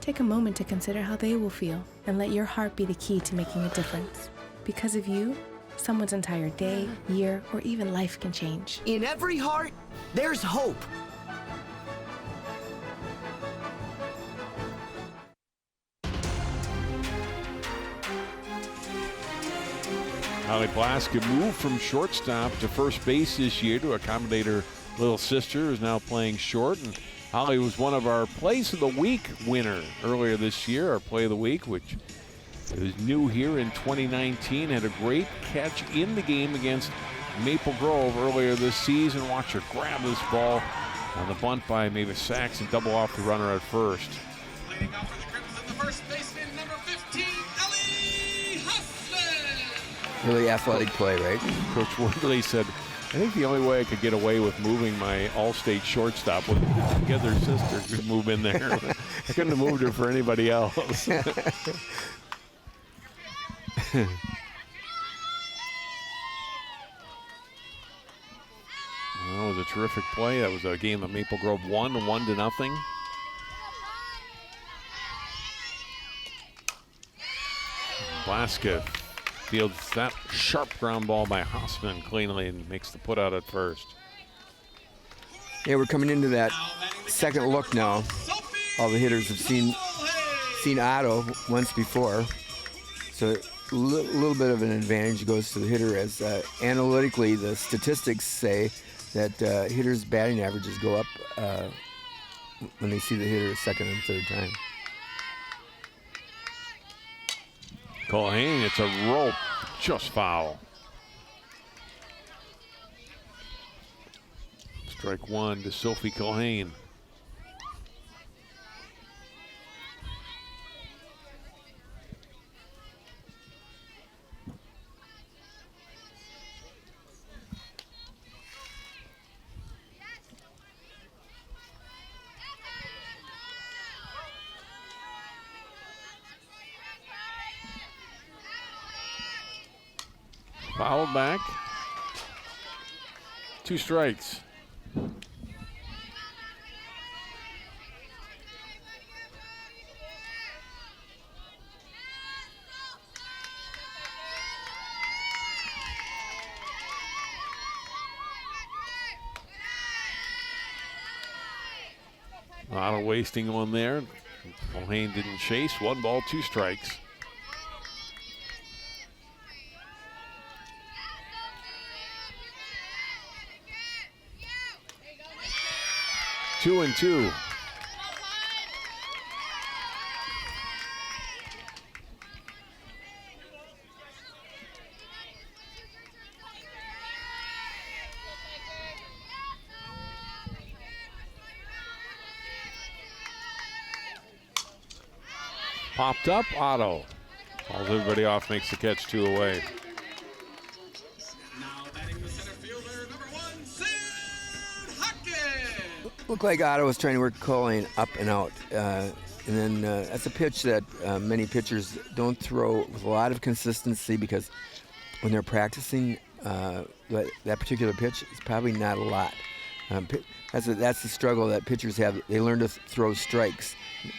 S11: take a moment to consider how they will feel and let your heart be the key to making a difference. Because of you, someone's entire day, year, or even life can change.
S13: In every heart, there's hope.
S1: Holly Blaska moved from shortstop to first base this year to accommodate her little sister, who's now playing short. And Holly was one of our Plays of the Week winner earlier this year, our Play of the Week, which is new here in 2019. Had a great catch in the game against Maple Grove earlier this season. Watch her grab this ball on the bunt by Mavis Sachs and double off the runner at first.
S4: Leading off for the Crimson, the first baseman, number 15, Ellie Huffman.
S2: Really athletic play, right?
S1: Coach Woodley said, I think the only way I could get away with moving my all-state shortstop was to get their sister to move in there. I couldn't have moved her for anybody else. That was a terrific play. That was a game that Maple Grove won 1-0. Blaska fields that sharp ground ball by Hossman cleanly and makes the put out at first.
S2: Yeah, we're coming into that second look now. All the hitters have seen Otto once before, so a little bit of an advantage goes to the hitter, as analytically the statistics say that hitters' batting averages go up when they see the hitter a second and third time.
S1: Culhane, it's a rope, just foul. Strike one to Sophie Culhane. Fouled back. 2 strikes. A lot of wasting one there. Culhane didn't chase. 1 ball, 2 strikes. Two and two. Popped up, Otto. Calls everybody off, makes the catch, 2 away.
S4: Now batting the center fielder, number 1, Sid Hockett.
S2: Looked like Otto was trying to work Culhane up and out. And then that's a pitch that many pitchers don't throw with a lot of consistency, because when they're practicing that particular pitch, it's probably not a lot. That's the struggle that pitchers have. They learn to throw strikes,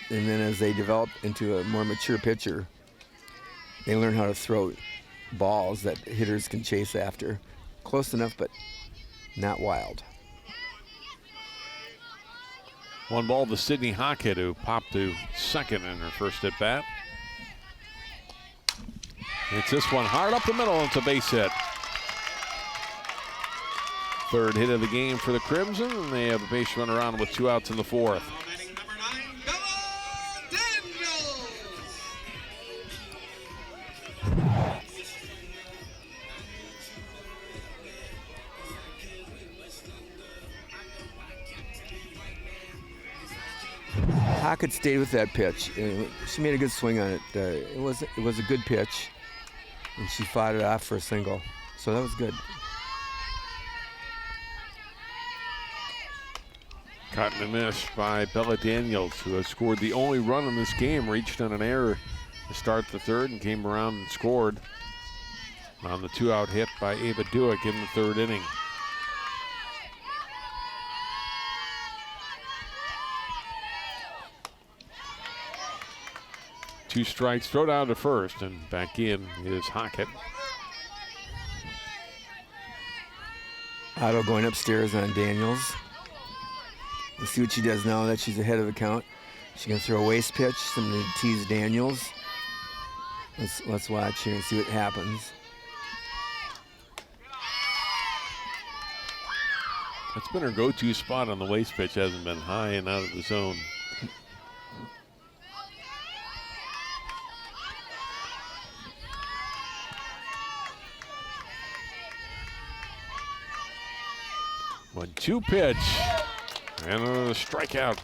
S2: and then as they develop into a more mature pitcher, they learn how to throw balls that hitters can chase after. Close enough, but not wild.
S1: 1 ball to Sydney Hockett, who popped to second in her first at bat. It's this one hard up the middle. It's a base hit. 3rd hit of the game for the Crimson, and they have a base runner on with 2 outs in the 4th.
S2: Hockett stayed with that pitch. She made a good swing on it. It was a good pitch, and she fought it off for a single. So that was good.
S1: Caught in a miss by Bella Daniels, who has scored the only run in this game, reached on an error to start the 3rd and came around and scored. on the 2-out hit by Ava Duick in the 3rd inning. Two strikes, throw down to first, and back in is Hockett.
S2: Otto going upstairs on Daniels. Let's see what she does now that she's ahead of the count. She can throw a waste pitch, something to tease Daniels. Let's watch here and see what happens.
S1: That's been her go-to spot on the waste pitch, hasn't been high and out of the zone. One-two pitch, and a strikeout.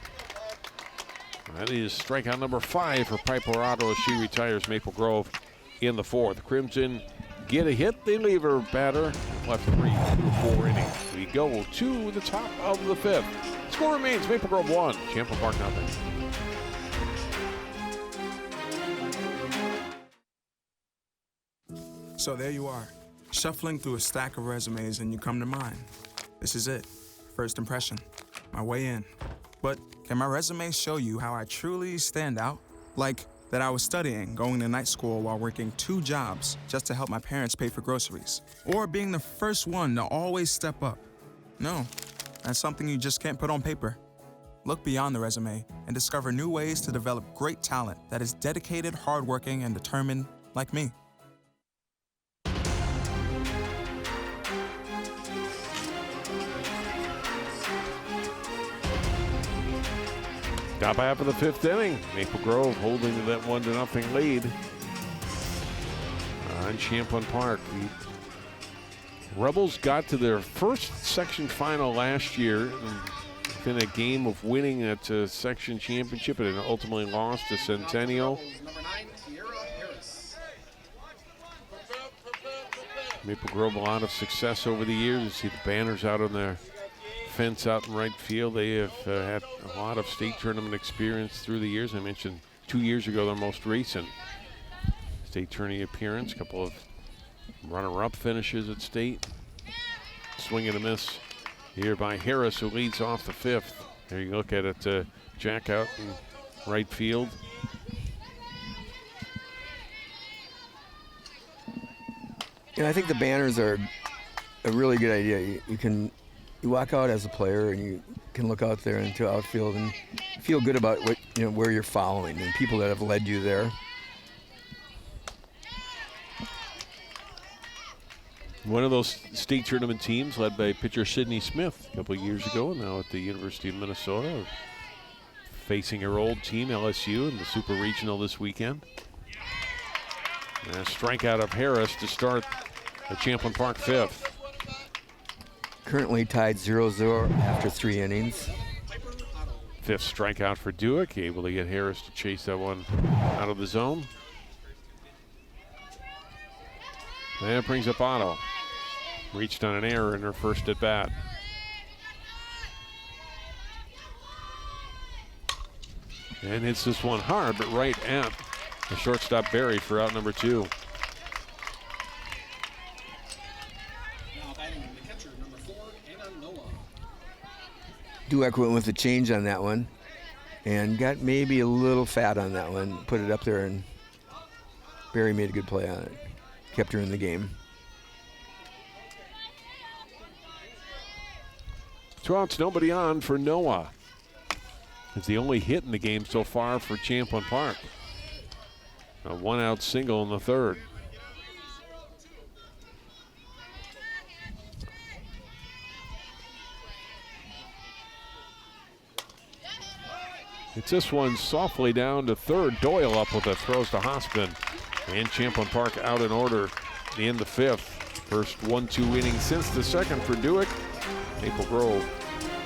S1: That is strikeout number 5 for Piper Otto as she retires Maple Grove in the 4th. Crimson get a hit, they leave her batter left 3 through 4 innings. We go to the top of the 5th. Score remains Maple Grove 1, Champlin Park nothing.
S14: So there you are, shuffling through a stack of resumes and you come to mine. This is it, first impression, my way in. But can my resume show you how I truly stand out? Like that I was studying, going to night school while working 2 jobs just to help my parents pay for groceries. Or being the first one to always step up. No, that's something you just can't put on paper. Look beyond the resume and discover new ways to develop great talent that is dedicated, hardworking, and determined like me.
S1: Top half of the 5th inning. Maple Grove holding to that 1-0 lead on Champlin Park. The Rebels got to their first section final last year within a game of winning that section championship, and ultimately lost to Centennial. Maple Grove, a lot of success over the years. You see the banners out on their fence out in right field. They have had a lot of state tournament experience through the years. I mentioned 2 years ago their most recent state tourney appearance. A couple of runner-up finishes at state. Swing and a miss here by Harris, who leads off the 5th. There you look at it, Jack out in right field.
S2: Yeah, I think the banners are a really good idea. You walk out as a player and you can look out there into outfield and feel good about where you're following and people that have led you there.
S1: One of those state tournament teams led by pitcher Sidney Smith a couple of years ago, now at the University of Minnesota, facing her old team LSU in the Super Regional this weekend. And a strikeout of Harris to start the Champlin Park 5th.
S2: Currently tied 0-0 after 3 innings.
S1: 5th strikeout for Duick, able to get Harris to chase that one out of the zone. That brings up Otto. Reached on an error in her first at bat. And hits this one hard, but right at the shortstop Barry for out number 2.
S2: Dueck went with a change on that one and got maybe a little fat on that one. Put it up there, and Barry made a good play on it. Kept her in the game.
S1: 2 outs, nobody on for Noah. It's the only hit in the game so far for Champlin Park. A 1-out single in the 3rd. It's this one softly down to 3rd. Doyle up with it, throws to Hospin. And Champlin Park out in order in the 5th. First 1-2 inning since the 2nd for Duick. Maple Grove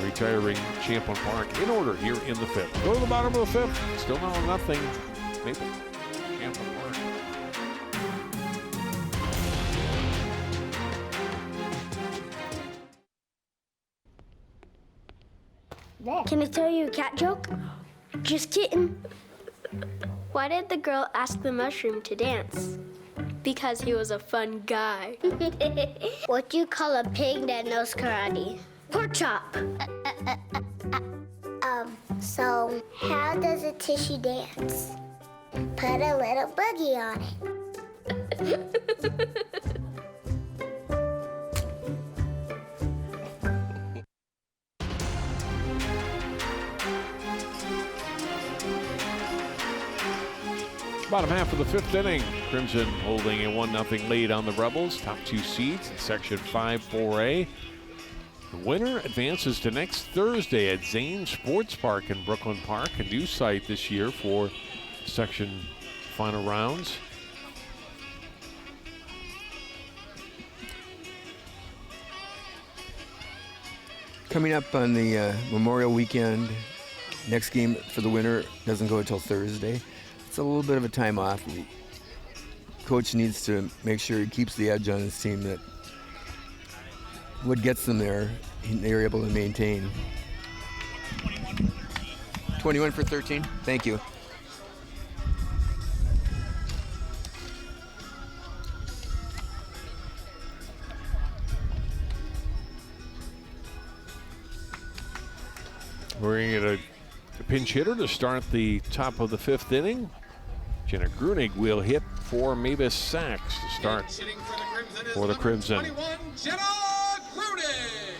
S1: retiring Champlin Park in order here in the 5th. Go to the bottom of the 5th. Still now 0-0. Maple, Champlin
S15: Park. Can I tell you a cat joke? Just kidding. Why did the girl ask the mushroom to dance? Because he was a fun guy. What do you call a pig that knows karate? Pork chop. So how does a tissue dance? Put a little boogie on it.
S1: Bottom half of the 5th inning. Crimson holding a 1-0 lead on the Rebels. Top 2 seeds in Section 5-4A. The winner advances to next Thursday at Zane Sports Park in Brooklyn Park, a new site this year for Section final rounds.
S2: Coming up on the Memorial Weekend, next game for the winner doesn't go until Thursday. It's a little bit of a time off. Coach needs to make sure he keeps the edge on his team, that what gets them there, they're able to maintain. 21 for 13. Thank you.
S1: We're going to get a pinch hitter to start the top of the 5th inning. Jenna Grunig will hit for Mavis Sachs to start for the Crimson.
S4: 21, Jenna Grunig.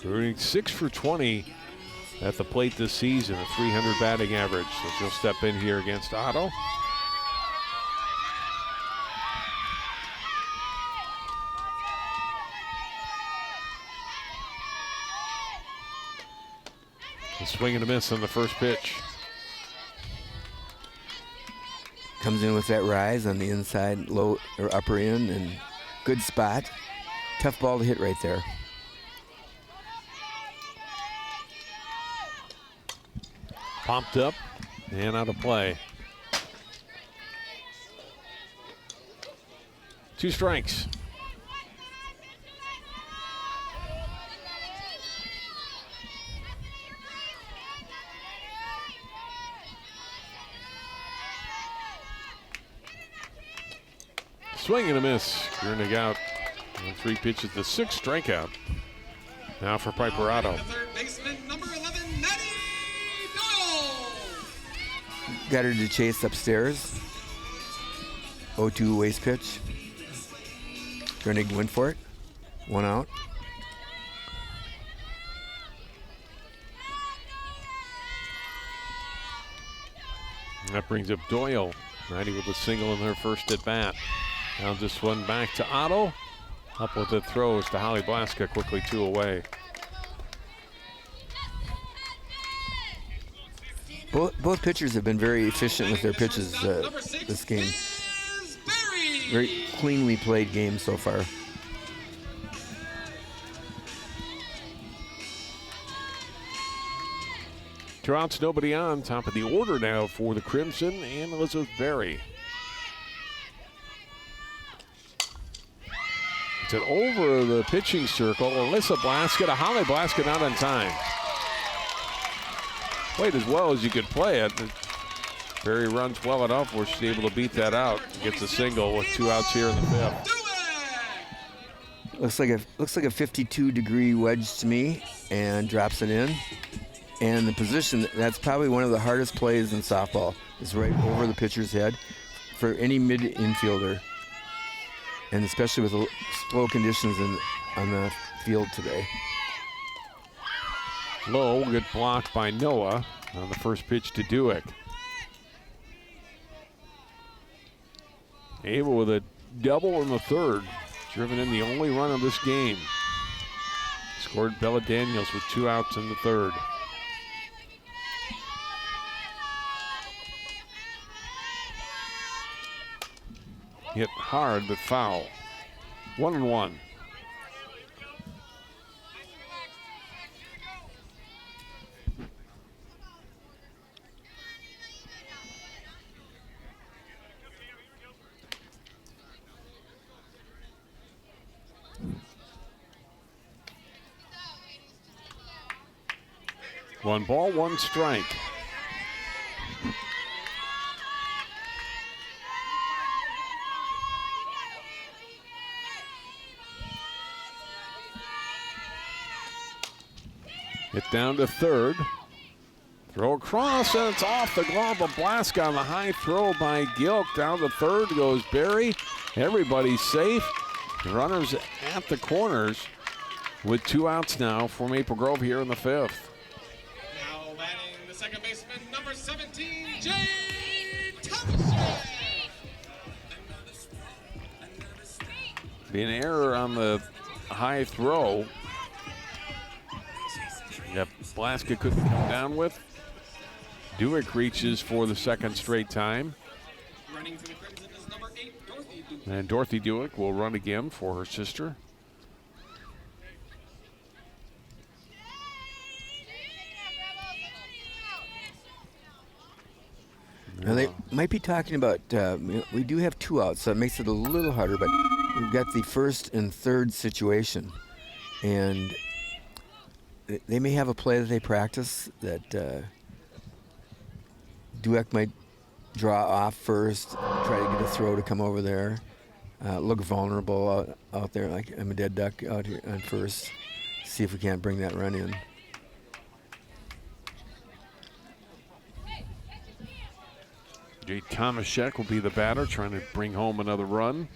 S1: Grunig 6 for 20 at the plate this season, a .300 batting average. So she'll step in here against Otto. A swing and a miss on the first pitch.
S2: Comes in with that rise on the inside, low or upper end, and good spot. Tough ball to hit right there.
S1: Popped up and out of play. 2 strikes. Swing and a miss. Grunig out on 3 pitches, the 6th strikeout. Now for Piper Otto.
S4: Third baseman, number 11, Maddie Doyle.
S2: Got her to chase upstairs. 0-2 waste pitch. Grunig went for it. 1 out.
S1: And that brings up Doyle. Maddie with a single in her first at bat. Now this one back to Otto. Up with the throws to Holly Blaska, quickly 2 away.
S2: Both pitchers have been very efficient with their pitches this game. Very cleanly played game so far.
S1: Two outs, nobody on. Top of the order now for the Crimson and Elizabeth Berry. It's an over the pitching circle. Alyssa Blaska to Holly Blaska, not on time. Played as well as you could play it. Berry runs well enough where she's able to beat that out. Gets a single with 2 outs here in the 5th.
S2: Looks like a 52-degree wedge to me, and drops it in. And the position, that's probably one of the hardest plays in softball, is right over the pitcher's head for any mid-infielder, and especially with slow conditions on the field today.
S1: Low, good block by Noah on the first pitch to Duick. Able with a double in the 3rd, driven in the only run of this game. Scored Bella Daniels with 2 outs in the 3rd. Hit hard but foul. 1-1. 1 ball, 1 strike. Hit down to third. Throw across, and it's off the glove of Blaska on the high throw by Gilk. Down to third goes Barry. Everybody's safe. The runners at the corners with 2 outs now for Maple Grove here in the 5th.
S4: Now batting the second baseman, number 17, Jay Thomas.
S1: Be an error on the high throw. Yep, Blaska couldn't come down with. Dewick reaches for the second straight time.
S4: Running for the Crimson is number 8, Dorothy Duke.
S1: And Dorothy Dewick will run again for her sister.
S2: Now they might be talking about, we do have 2 outs, so it makes it a little harder, but we've got the first and third situation. And they may have a play that they practice that Dueck might draw off first, try to get a throw to come over there, look vulnerable out there, like I'm a dead duck out here on first, see if we can't bring that run in.
S1: Jay Tomaszek will be the batter, trying to bring home another run.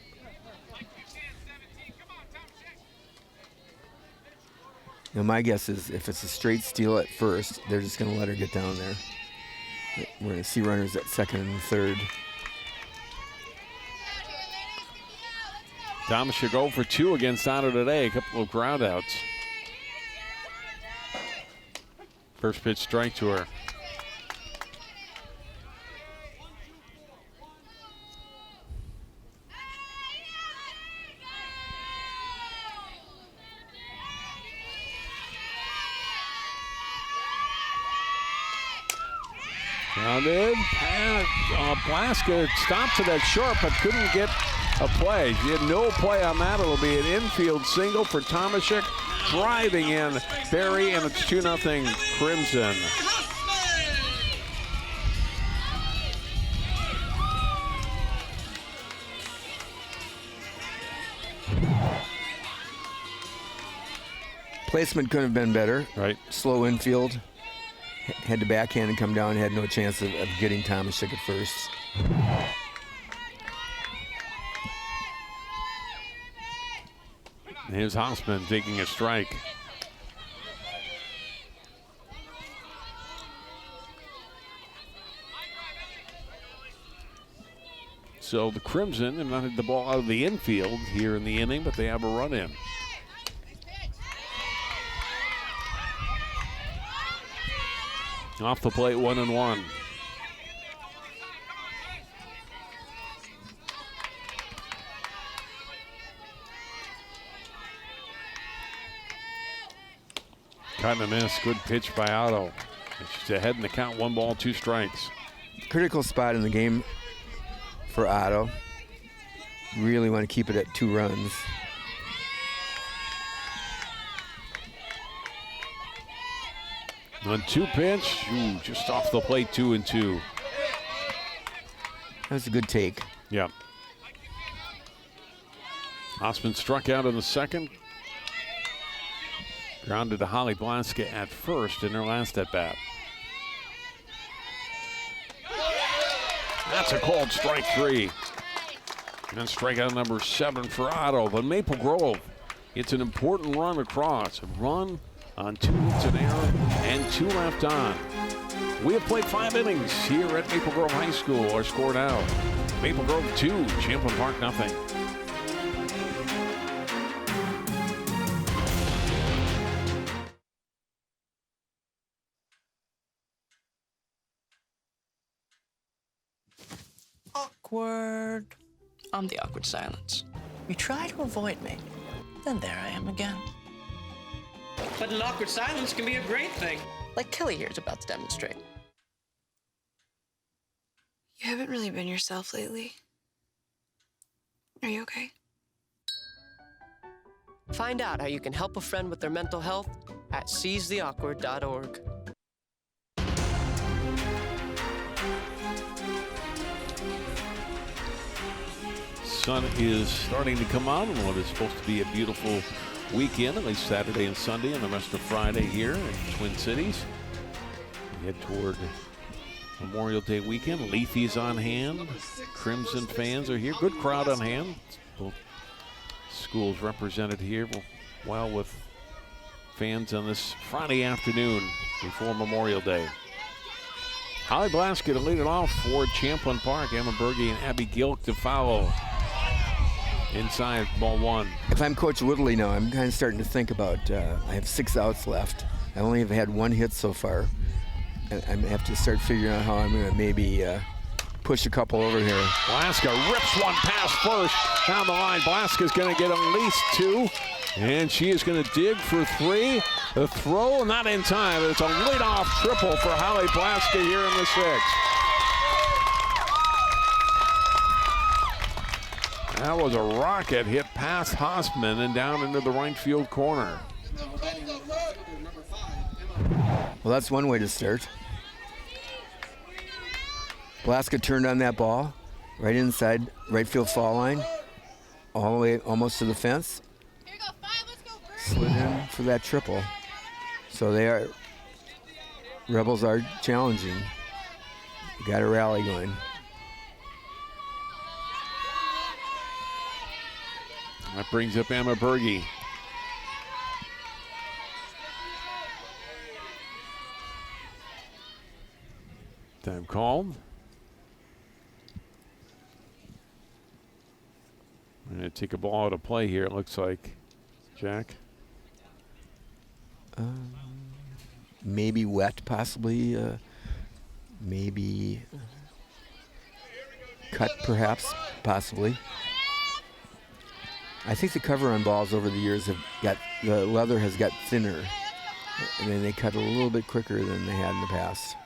S2: Now my guess is if it's a straight steal at first, they're just going to let her get down there. We're going to see runners at second and third.
S1: Tomaszek go for 2 against Otto today, a couple of ground outs. First pitch strike to her. Grounded, and Blaska stopped to that short, but couldn't get a play. She had no play on that. It'll be an infield single for Tomaszek, driving in Barry, and it's 2-0 Crimson.
S2: Placement couldn't have been better.
S1: Right.
S2: Slow infield. Had to backhand and come down, had no chance of getting Tomaszek at first.
S1: And here's Hoffman taking a strike. So the Crimson have not hit the ball out of the infield here in the inning, but they have a run in. Off the plate, 1-1. Kind of miss. Good pitch by Otto. She's ahead in the count. 1 ball, 2 strikes.
S2: Critical spot in the game for Otto. Really want to keep it at 2 runs.
S1: On 2 pitch, just off the plate, 2-2.
S2: That was a good take.
S1: Yeah. Osman struck out in the second. Grounded to Holly Blaska at first in her last at bat. That's a called strike 3. And then strikeout number 7 for Otto. But Maple Grove, it's an important run across. A run on 2 hits in error and 2 left on. We have played 5 innings here at Maple Grove High School. Our score now, Maple Grove 2, Champlin Park 0.
S16: Awkward. I'm the awkward silence. You try to avoid me, then there I am again.
S17: But an awkward silence can be a great thing.
S16: Like Kelly here is about to demonstrate.
S10: You haven't really been yourself lately. Are you okay?
S16: Find out how you can help a friend with their mental health at seizetheawkward.org.
S1: sun is starting to come out on what is supposed to be a beautiful weekend, at least Saturday and Sunday and the rest of Friday here in Twin Cities. We head toward Memorial Day weekend. Leafy's on hand. Crimson fans are here. Good crowd on hand. Both schools represented here. Well, with fans on this Friday afternoon before Memorial Day. Holly Blaska to lead it off for Champlin Park. Emma Berge and Abby Gilk to follow inside ball one.
S2: If I'm Coach Whittley now, I'm kind of starting to think about, I have 6 outs left. I only have had 1 hit so far. And I have to start figuring out how I'm going to maybe push a couple over here.
S1: Blaska rips one past first down the line. Blaska's going to get at least 2. And she is going to dig for 3. The throw not in time. It's a leadoff triple for Holly Blaska here in the 6th. That was a rocket hit past Hossman and down into the right field corner.
S2: Well, that's one way to start. Blaska turned on that ball right inside right field foul line, all the way almost to the fence. Slid in for that triple. So Rebels are challenging. Got a rally going.
S1: That brings up Emma Berge. Time called. We're going to take a ball out of play here, it looks like. Jack?
S2: Maybe wet, possibly. Maybe cut, perhaps, possibly. I think the cover on balls over the years the leather has got thinner, and then they cut a little bit quicker than they had in the past.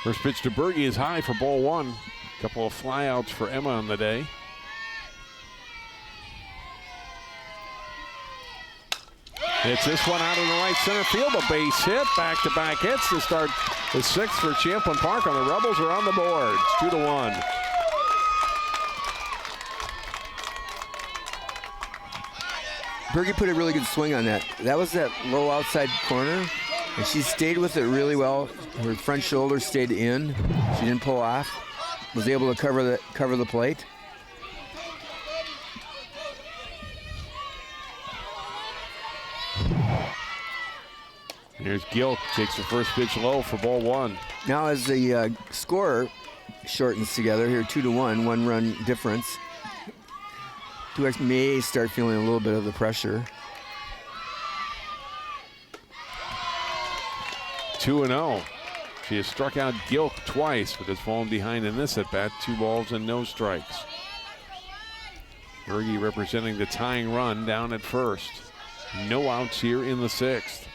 S1: First pitch to Berge is high for ball 1. A couple of flyouts for Emma on the day. Hits this one out in the right center field. A base hit, back-to-back hits to start the 6th for Champlin Park, and the Rebels are on the board. It's 2-1.
S2: Berge put a really good swing on that. That was that low outside corner, and she stayed with it really well. Her front shoulder stayed in. She didn't pull off. Was able to cover the plate.
S1: Here's Gilk, takes the first pitch low for ball 1.
S2: Now as the score shortens together here, 2-1, 1-run difference, 2X may start feeling a little bit of the pressure.
S1: 2-0. She has struck out Gilk twice, but has fallen behind in this at bat. 2 balls and no strikes. Berge representing the tying run down at first. No outs here in the 6th.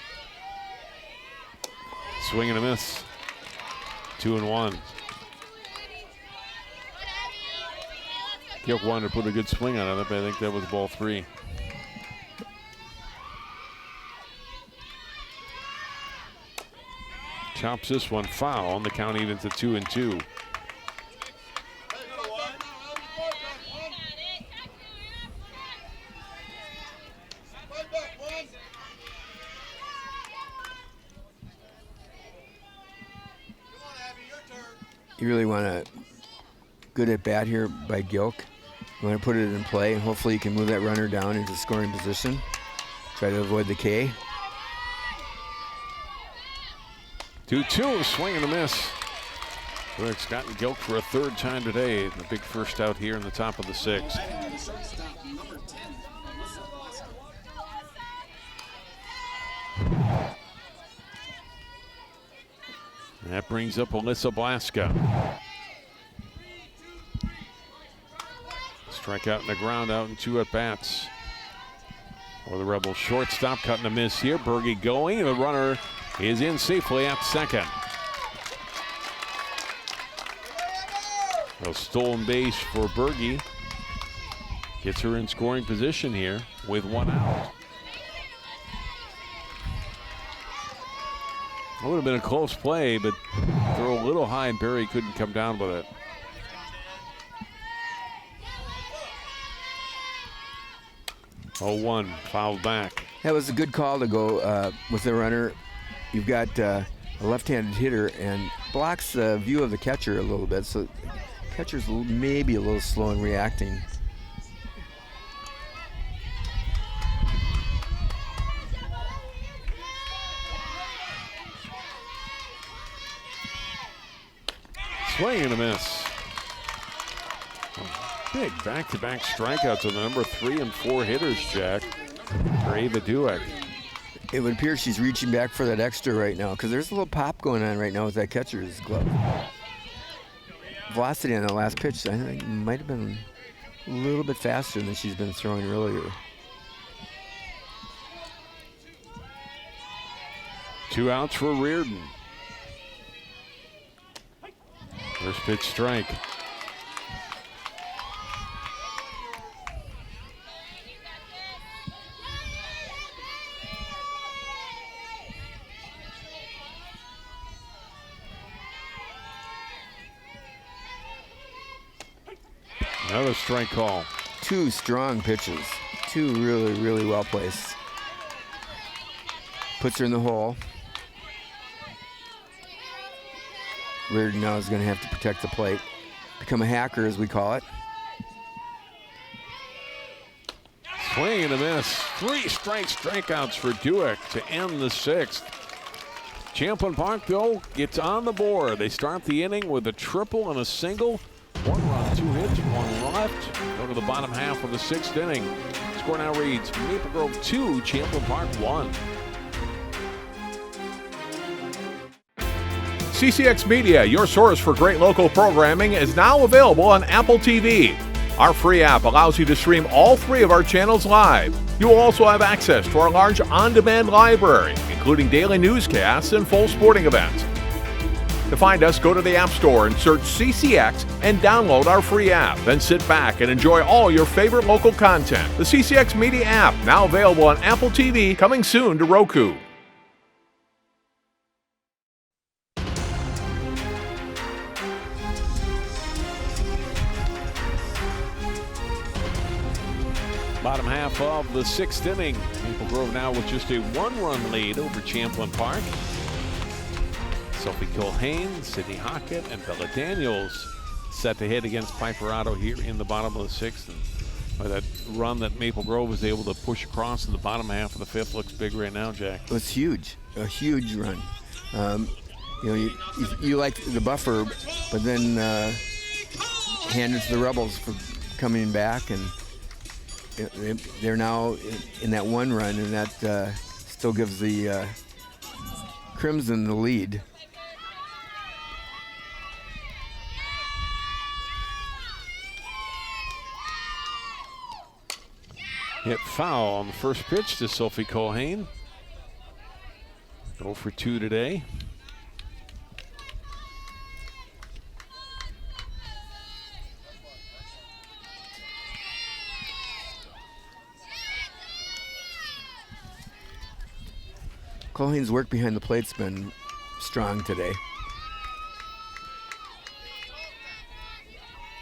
S1: Swing and a miss. 2-1. Gilk wanted to put a good swing on it, but I think that was ball 3. Chops this one foul, and the count evens at 2-2.
S2: You really want a good at bat here by Gilk. You want to put it in play, and hopefully you can move that runner down into scoring position. Try to avoid the K.
S1: 2-2, swing and a miss. It's gotten Gilk for a 3rd time today. The big first out here in the top of the 6th. And that brings up Alyssa Blaska. Strikeout and a ground out and 2 at-bats. For the Rebels, shortstop cutting a miss here. Berge going, and the runner is in safely at 2nd. A stolen base for Berge. Gets her in scoring position here with 1 out. It would have been a close play, but throw little high, and Barry couldn't come down with it. Oh, 1 fouled back.
S2: That was a good call to go with the runner. You've got a left-handed hitter and blocks the view of the catcher a little bit, so catcher's maybe a little slow in reacting.
S1: Swing and a miss. Big back-to-back strikeouts of the number 3 and 4 hitters, Jack, for Ava Dueck.
S2: It would appear she's reaching back for that extra right now because there's a little pop going on right now with that catcher's glove. Velocity on the last pitch, I think, might have been a little bit faster than she's been throwing earlier.
S1: 2 outs for Reardon. First pitch strike. Another strike call.
S2: 2 strong pitches. 2 really, really well placed. Puts her in the hole. Reardon now is going to have to protect the plate. Become a hacker, as we call it.
S1: Swing and a miss. 3 strikeouts for Dueck to end the 6th. Champlin Park, though, gets on the board. They start the inning with a triple and a single. 1 run, 2 hits, 1 left. Go to the bottom half of the 6th inning. Score now reads Maple Grove 2, Champlin Park 1.
S18: CCX Media, your source for great local programming, is now available on Apple TV. Our free app allows you to stream all 3 of our channels live. You will also have access to our large on-demand library, including daily newscasts and full sporting events. To find us, go to the App Store and search CCX and download our free app. Then sit back and enjoy all your favorite local content. The CCX Media app, now available on Apple TV, coming soon to Roku.
S1: Bottom half of the 6th inning. Maple Grove now with just a 1-run lead over Champlin Park. Sophie Culhane, Sydney Hockett, and Bella Daniels set to hit against Piper Otto here in the bottom of the 6th. And that run that Maple Grove was able to push across in the bottom half of the 5th looks big right now, Jack.
S2: It was huge, a huge run. You like the buffer, but then hand it to the Rebels for coming back, and they're now in that 1 run, and that still gives the Crimson the lead.
S1: Hit foul on the first pitch to Sophie Culhane. 0 for 2 today.
S2: Culhane's work behind the plate's been strong today.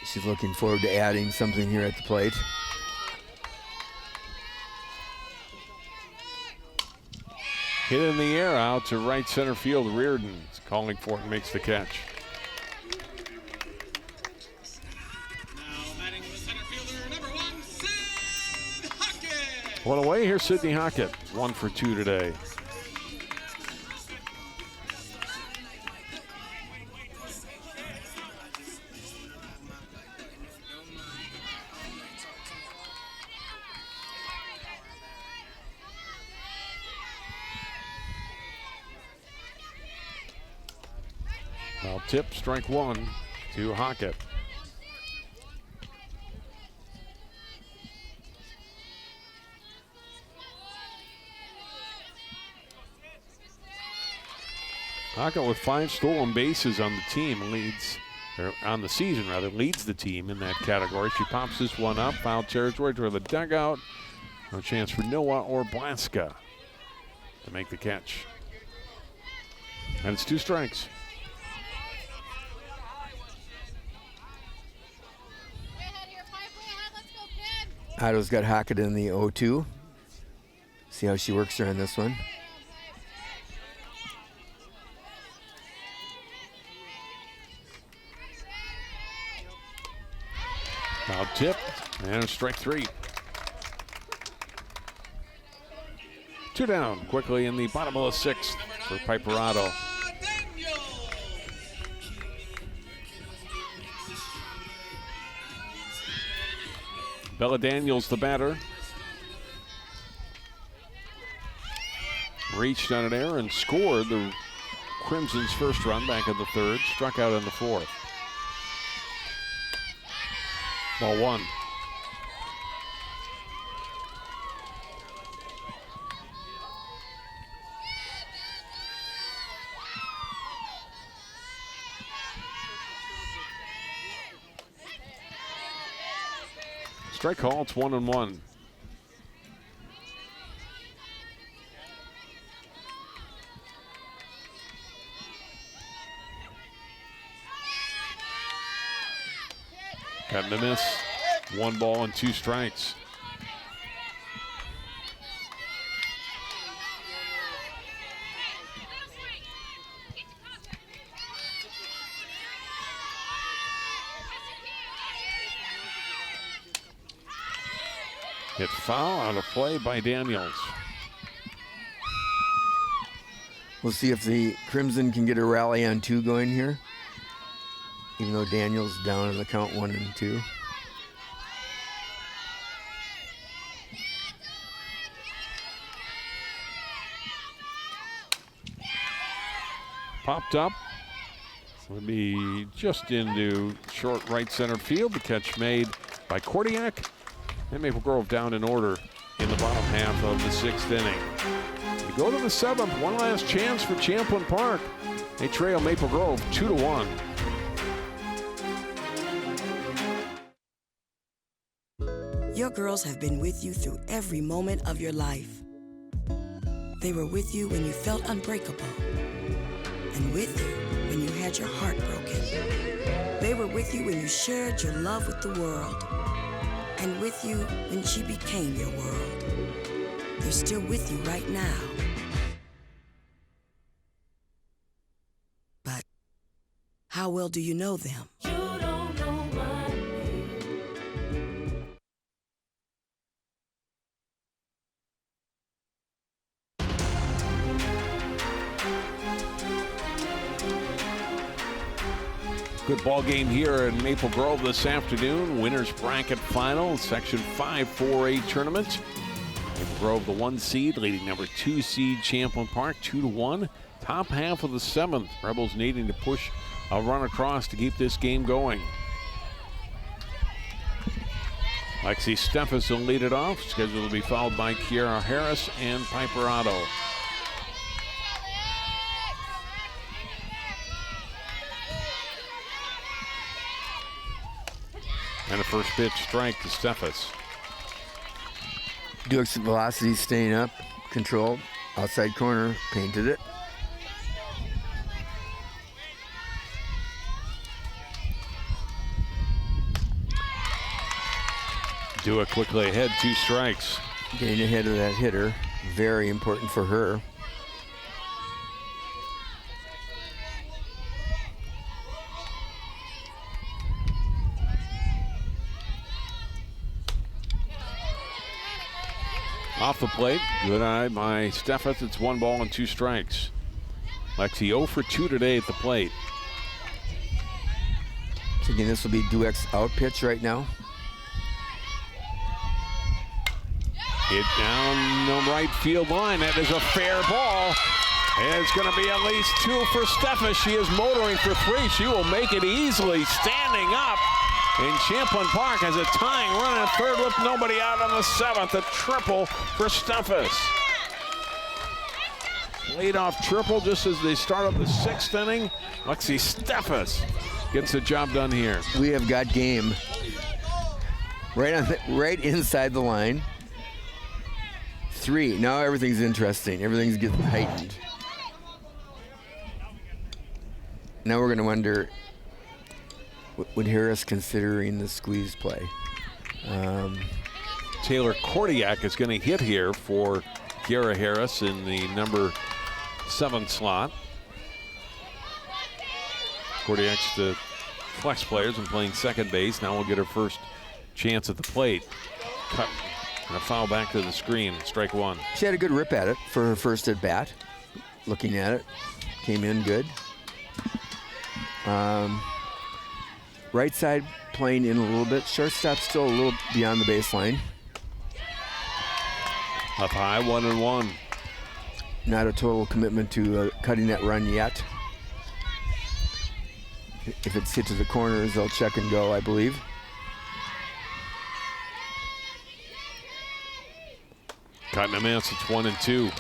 S2: She's looking forward to adding something here at the plate.
S1: Hit in the air out to right center field. Reardon is calling for it and makes the catch. One away, here's Sydney Hockett. 1 for 2 today. Now tip, strike 1 to Hockett. Hockett with 5 stolen bases on the team, leads the season, leads the team in that category. She pops this one up, foul territory toward the dugout. No chance for Noah or Blaska to make the catch. And it's 2 strikes.
S2: Otto's got Hackett in the 0-2. See how she works her on this one.
S1: Foul tip and strike 3. 2 down quickly in the bottom of the 6th for Piper Otto. Bella Daniels, the batter. Reached on an error and scored the Crimson's first run back in the 3rd. Struck out in the 4th. Ball 1. Strike call, it's 1-1. Got a miss. 1 ball and 2 strikes. Hit foul on a play by Daniels.
S2: We'll see if the Crimson can get a rally on 2 going here, even though Daniels down in the count 1 and 2.
S1: Popped up. Would be just into short right center field. The catch made by Kordiak. And Maple Grove down in order in the bottom half of the 6th inning. We go to the 7th. One last chance for Champlin Park. They trail Maple Grove 2-1.
S19: Your girls have been with you through every moment of your life. They were with you when you felt unbreakable, and with you when you had your heart broken. They were with you when you shared your love with the world, and with you when she became your world. They're still with you right now. But how well do you know them? You don't know my name.
S1: Good ball game here in Maple Grove this afternoon. Winners bracket final, Section 5 4A tournament. Maple Grove, the 1 seed, leading number 2 seed Champlin Park 2-1. Top half of the 7th. Rebels needing to push a run across to keep this game going. Lexi Steffes will lead it off. Scheduled to be followed by Kiara Harris and Piper Otto. And a first pitch strike to Steffes.
S2: Duke's velocity staying up, controlled, outside corner, painted it.
S1: Dua quickly ahead, 2 strikes.
S2: Getting ahead of that hitter, very important for her.
S1: Off the plate, good eye by Steffes. It's 1 ball and 2 strikes. Lexi 0 for 2 today at the plate.
S2: Thinking this will be Dueck's out pitch right now.
S1: Hit down the right field line. That is a fair ball. And it's going to be at least 2 for Steffes. She is motoring for 3. She will make it easily, standing up. And Champlin Park has a tying run at 3rd with nobody out on the 7th. A triple for Steffes. Leadoff triple just as they start up the 6th inning. Lexi Steffes gets the job done here.
S2: We have got game right inside the line. 3. Now everything's interesting. Everything's getting heightened. Now we're going to wonder, would Harris considering the squeeze play?
S1: Taylor Kordiak is going to hit here for Kiara Harris in the number 7 slot. Kordiak's the flex players and playing second base. Now we'll get her first chance at the plate. Cut and a foul back to the screen. Strike 1.
S2: She had a good rip at it for her first at bat. Looking at it, came in good. Right side playing in a little bit. Shortstop still a little beyond the baseline.
S1: Up high, 1-1.
S2: Not a total commitment to cutting that run yet. If it's hit to the corners, they'll check and go, I believe.
S1: Cutting a miss. It's 1-2.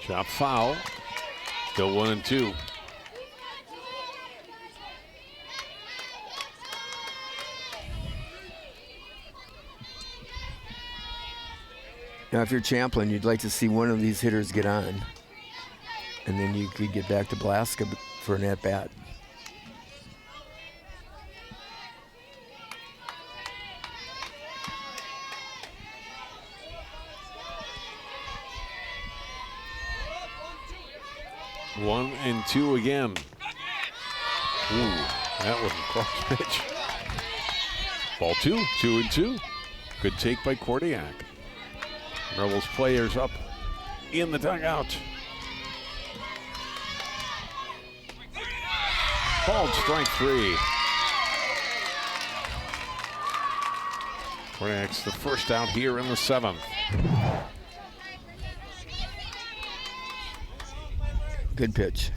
S1: Chop foul. Still 1-2.
S2: Now, if you're Champlin, you'd like to see one of these hitters get on, and then you could get back to Blaska for an at-bat.
S1: One and two again. Ooh, that was a cross pitch. Ball 2, 2-2. Good take by Kordiak. Rebels players up in the dugout. Balled strike 3. Kordiak's the first out here in the 7th.
S2: Good pitch.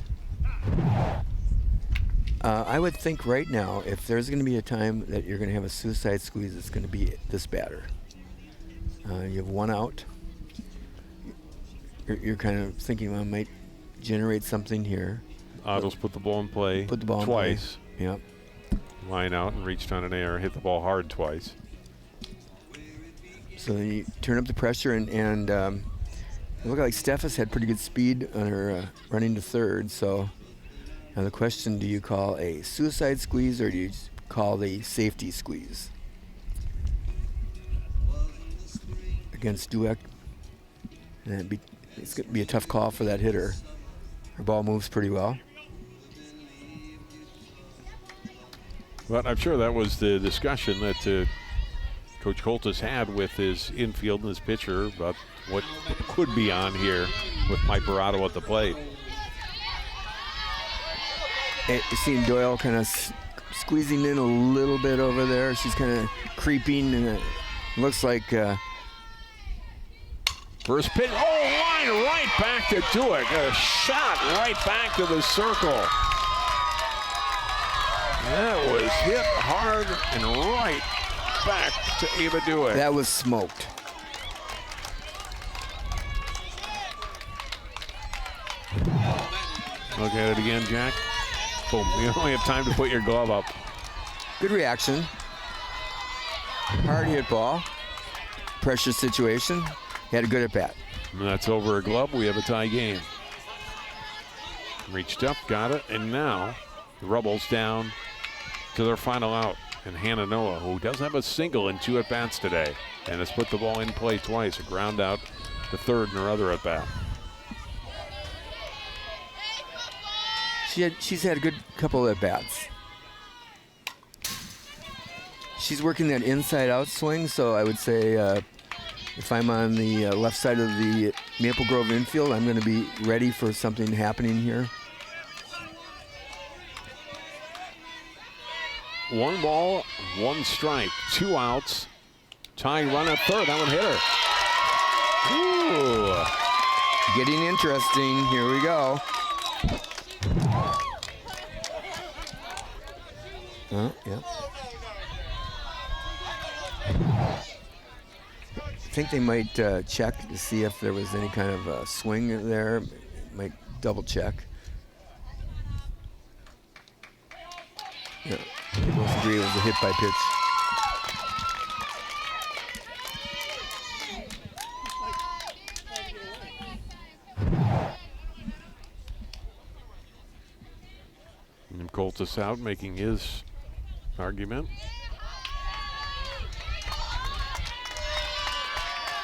S2: I would think right now, if there's going to be a time that you're going to have a suicide squeeze, it's going to be this batter. You have one out. You're kind of thinking, well, I might generate something here.
S1: Otto's put the ball in play twice.
S2: Yep.
S1: Line out and reached on an air, hit the ball hard twice.
S2: So then you turn up the pressure, and it looked like Steffes had pretty good speed on her running to third. So now the question, do you call a suicide squeeze or do you call the safety squeeze? Against Dueck, and it's going to be a tough call for that hitter. Her ball moves pretty well.
S1: But I'm sure that was the discussion that Coach Coltis had with his infield and his pitcher about what could be on here with Piper Otto at the plate.
S2: Seeing Doyle kind of squeezing in a little bit over there. She's kind of creeping, and it looks like
S1: first pitch. Oh, line right back to Dueck. A shot right back to the circle. That was hit hard and right back to Ava Dueck.
S2: That was smoked.
S1: Look at it again, Jack. Boom. You only have time to put your glove up.
S2: Good reaction. Hard hit ball. Pressure situation. He had a good at bat.
S1: And that's over a glove. We have a tie game. Reached up, got it, and now the Rebels down to their final out. And Hannah Noah, who does have a single in 2 at-bats today, and has put the ball in play twice, a ground out to third in her other at-bat.
S2: She's had a good couple of at-bats. She's working that inside-out swing, so I would say if I'm on the left side of the Maple Grove infield, I'm going to be ready for something happening here.
S1: 1 ball, 1 strike, 2 outs. Tying run at third. That one hit her.
S2: Ooh. Getting interesting. Here we go. Yeah. I think they might check to see if there was any kind of swing there. Might double check. Yeah, they both agree it was a hit by pitch.
S1: Coltis out making his argument.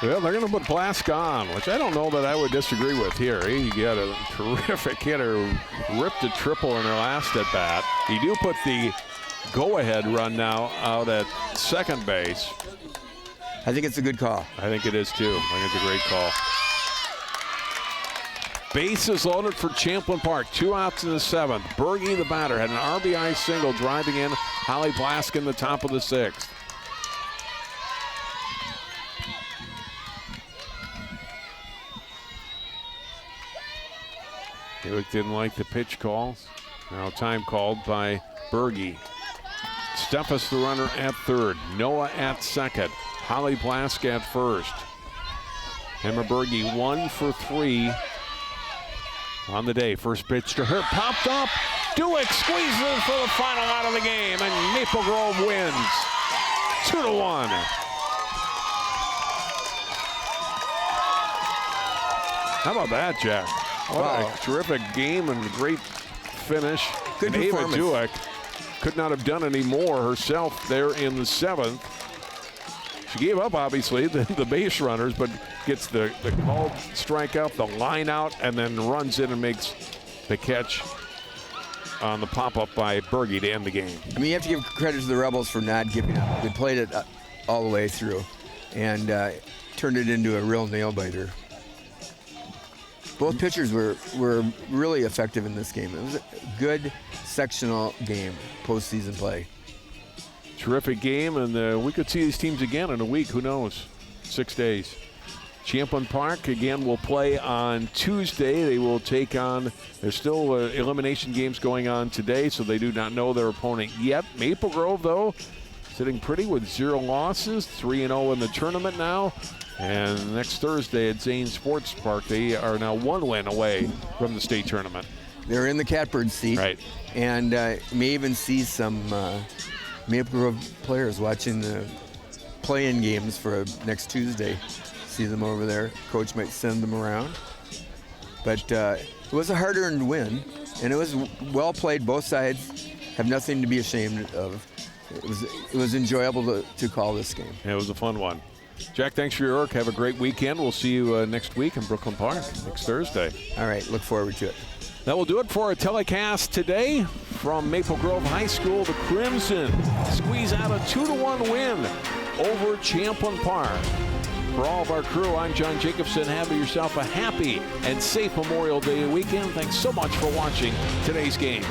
S1: Well, they're going to put Blask on, which I don't know that I would disagree with here. He got a terrific hitter, ripped a triple in their last at bat. He do put the go-ahead run now out at second base.
S2: I think it's a good call.
S1: I think it is too. I think it's a great call. Bases loaded for Champlin Park. 2 outs in the 7th. Berge, the batter, had an RBI single driving in Holly Blask in the top of the 6th. Hewitt didn't like the pitch call. Now time called by Berge. Steffes the runner at third. Noah at second. Holly Blask at first. Emma Berge 1 for 3 on the day. First pitch to her, popped up. Dewick squeezes it for the final out of the game, and Maple Grove wins 2-1. How about that, Jack? What a terrific game and great finish.
S2: Good
S1: Ava
S2: performance.
S1: Dewick could not have done any more herself there in the 7th. She gave up, obviously, the base runners, but gets the called strikeout, the line out, and then runs in and makes the catch on the pop-up by Berge to end the game.
S2: I mean, you have to give credit to the Rebels for not giving up. They played it all the way through and turned it into a real nail-biter. Both pitchers were really effective in this game. It was a good sectional game, postseason play.
S1: Terrific game, and we could see these teams again in a week. Who knows? 6 days. Champlin Park, again, will play on Tuesday. They will take on, there's still elimination games going on today, so they do not know their opponent yet. Maple Grove, though, sitting pretty with 0 losses, 3-0 in the tournament now. And next Thursday at Zane Sports Park, they are now 1 win away from the state tournament.
S2: They're in the catbird seat.
S1: Right.
S2: And may even see some Maple Grove players watching the play-in games for next Tuesday. See them over there. Coach might send them around. But it was a hard-earned win, and it was well played. Both sides have nothing to be ashamed of. It was enjoyable to call this game.
S1: Yeah, it was a fun one. Jack, thanks for your work. Have a great weekend. We'll see you next week in Brooklyn Park, next Thursday.
S2: All right, look forward to it.
S1: That will do it for our telecast today from Maple Grove High School. The Crimson squeeze out a 2-1 win over Champlin Park. For all of our crew, I'm John Jacobson. Have yourself a happy and safe Memorial Day weekend. Thanks so much for watching today's game.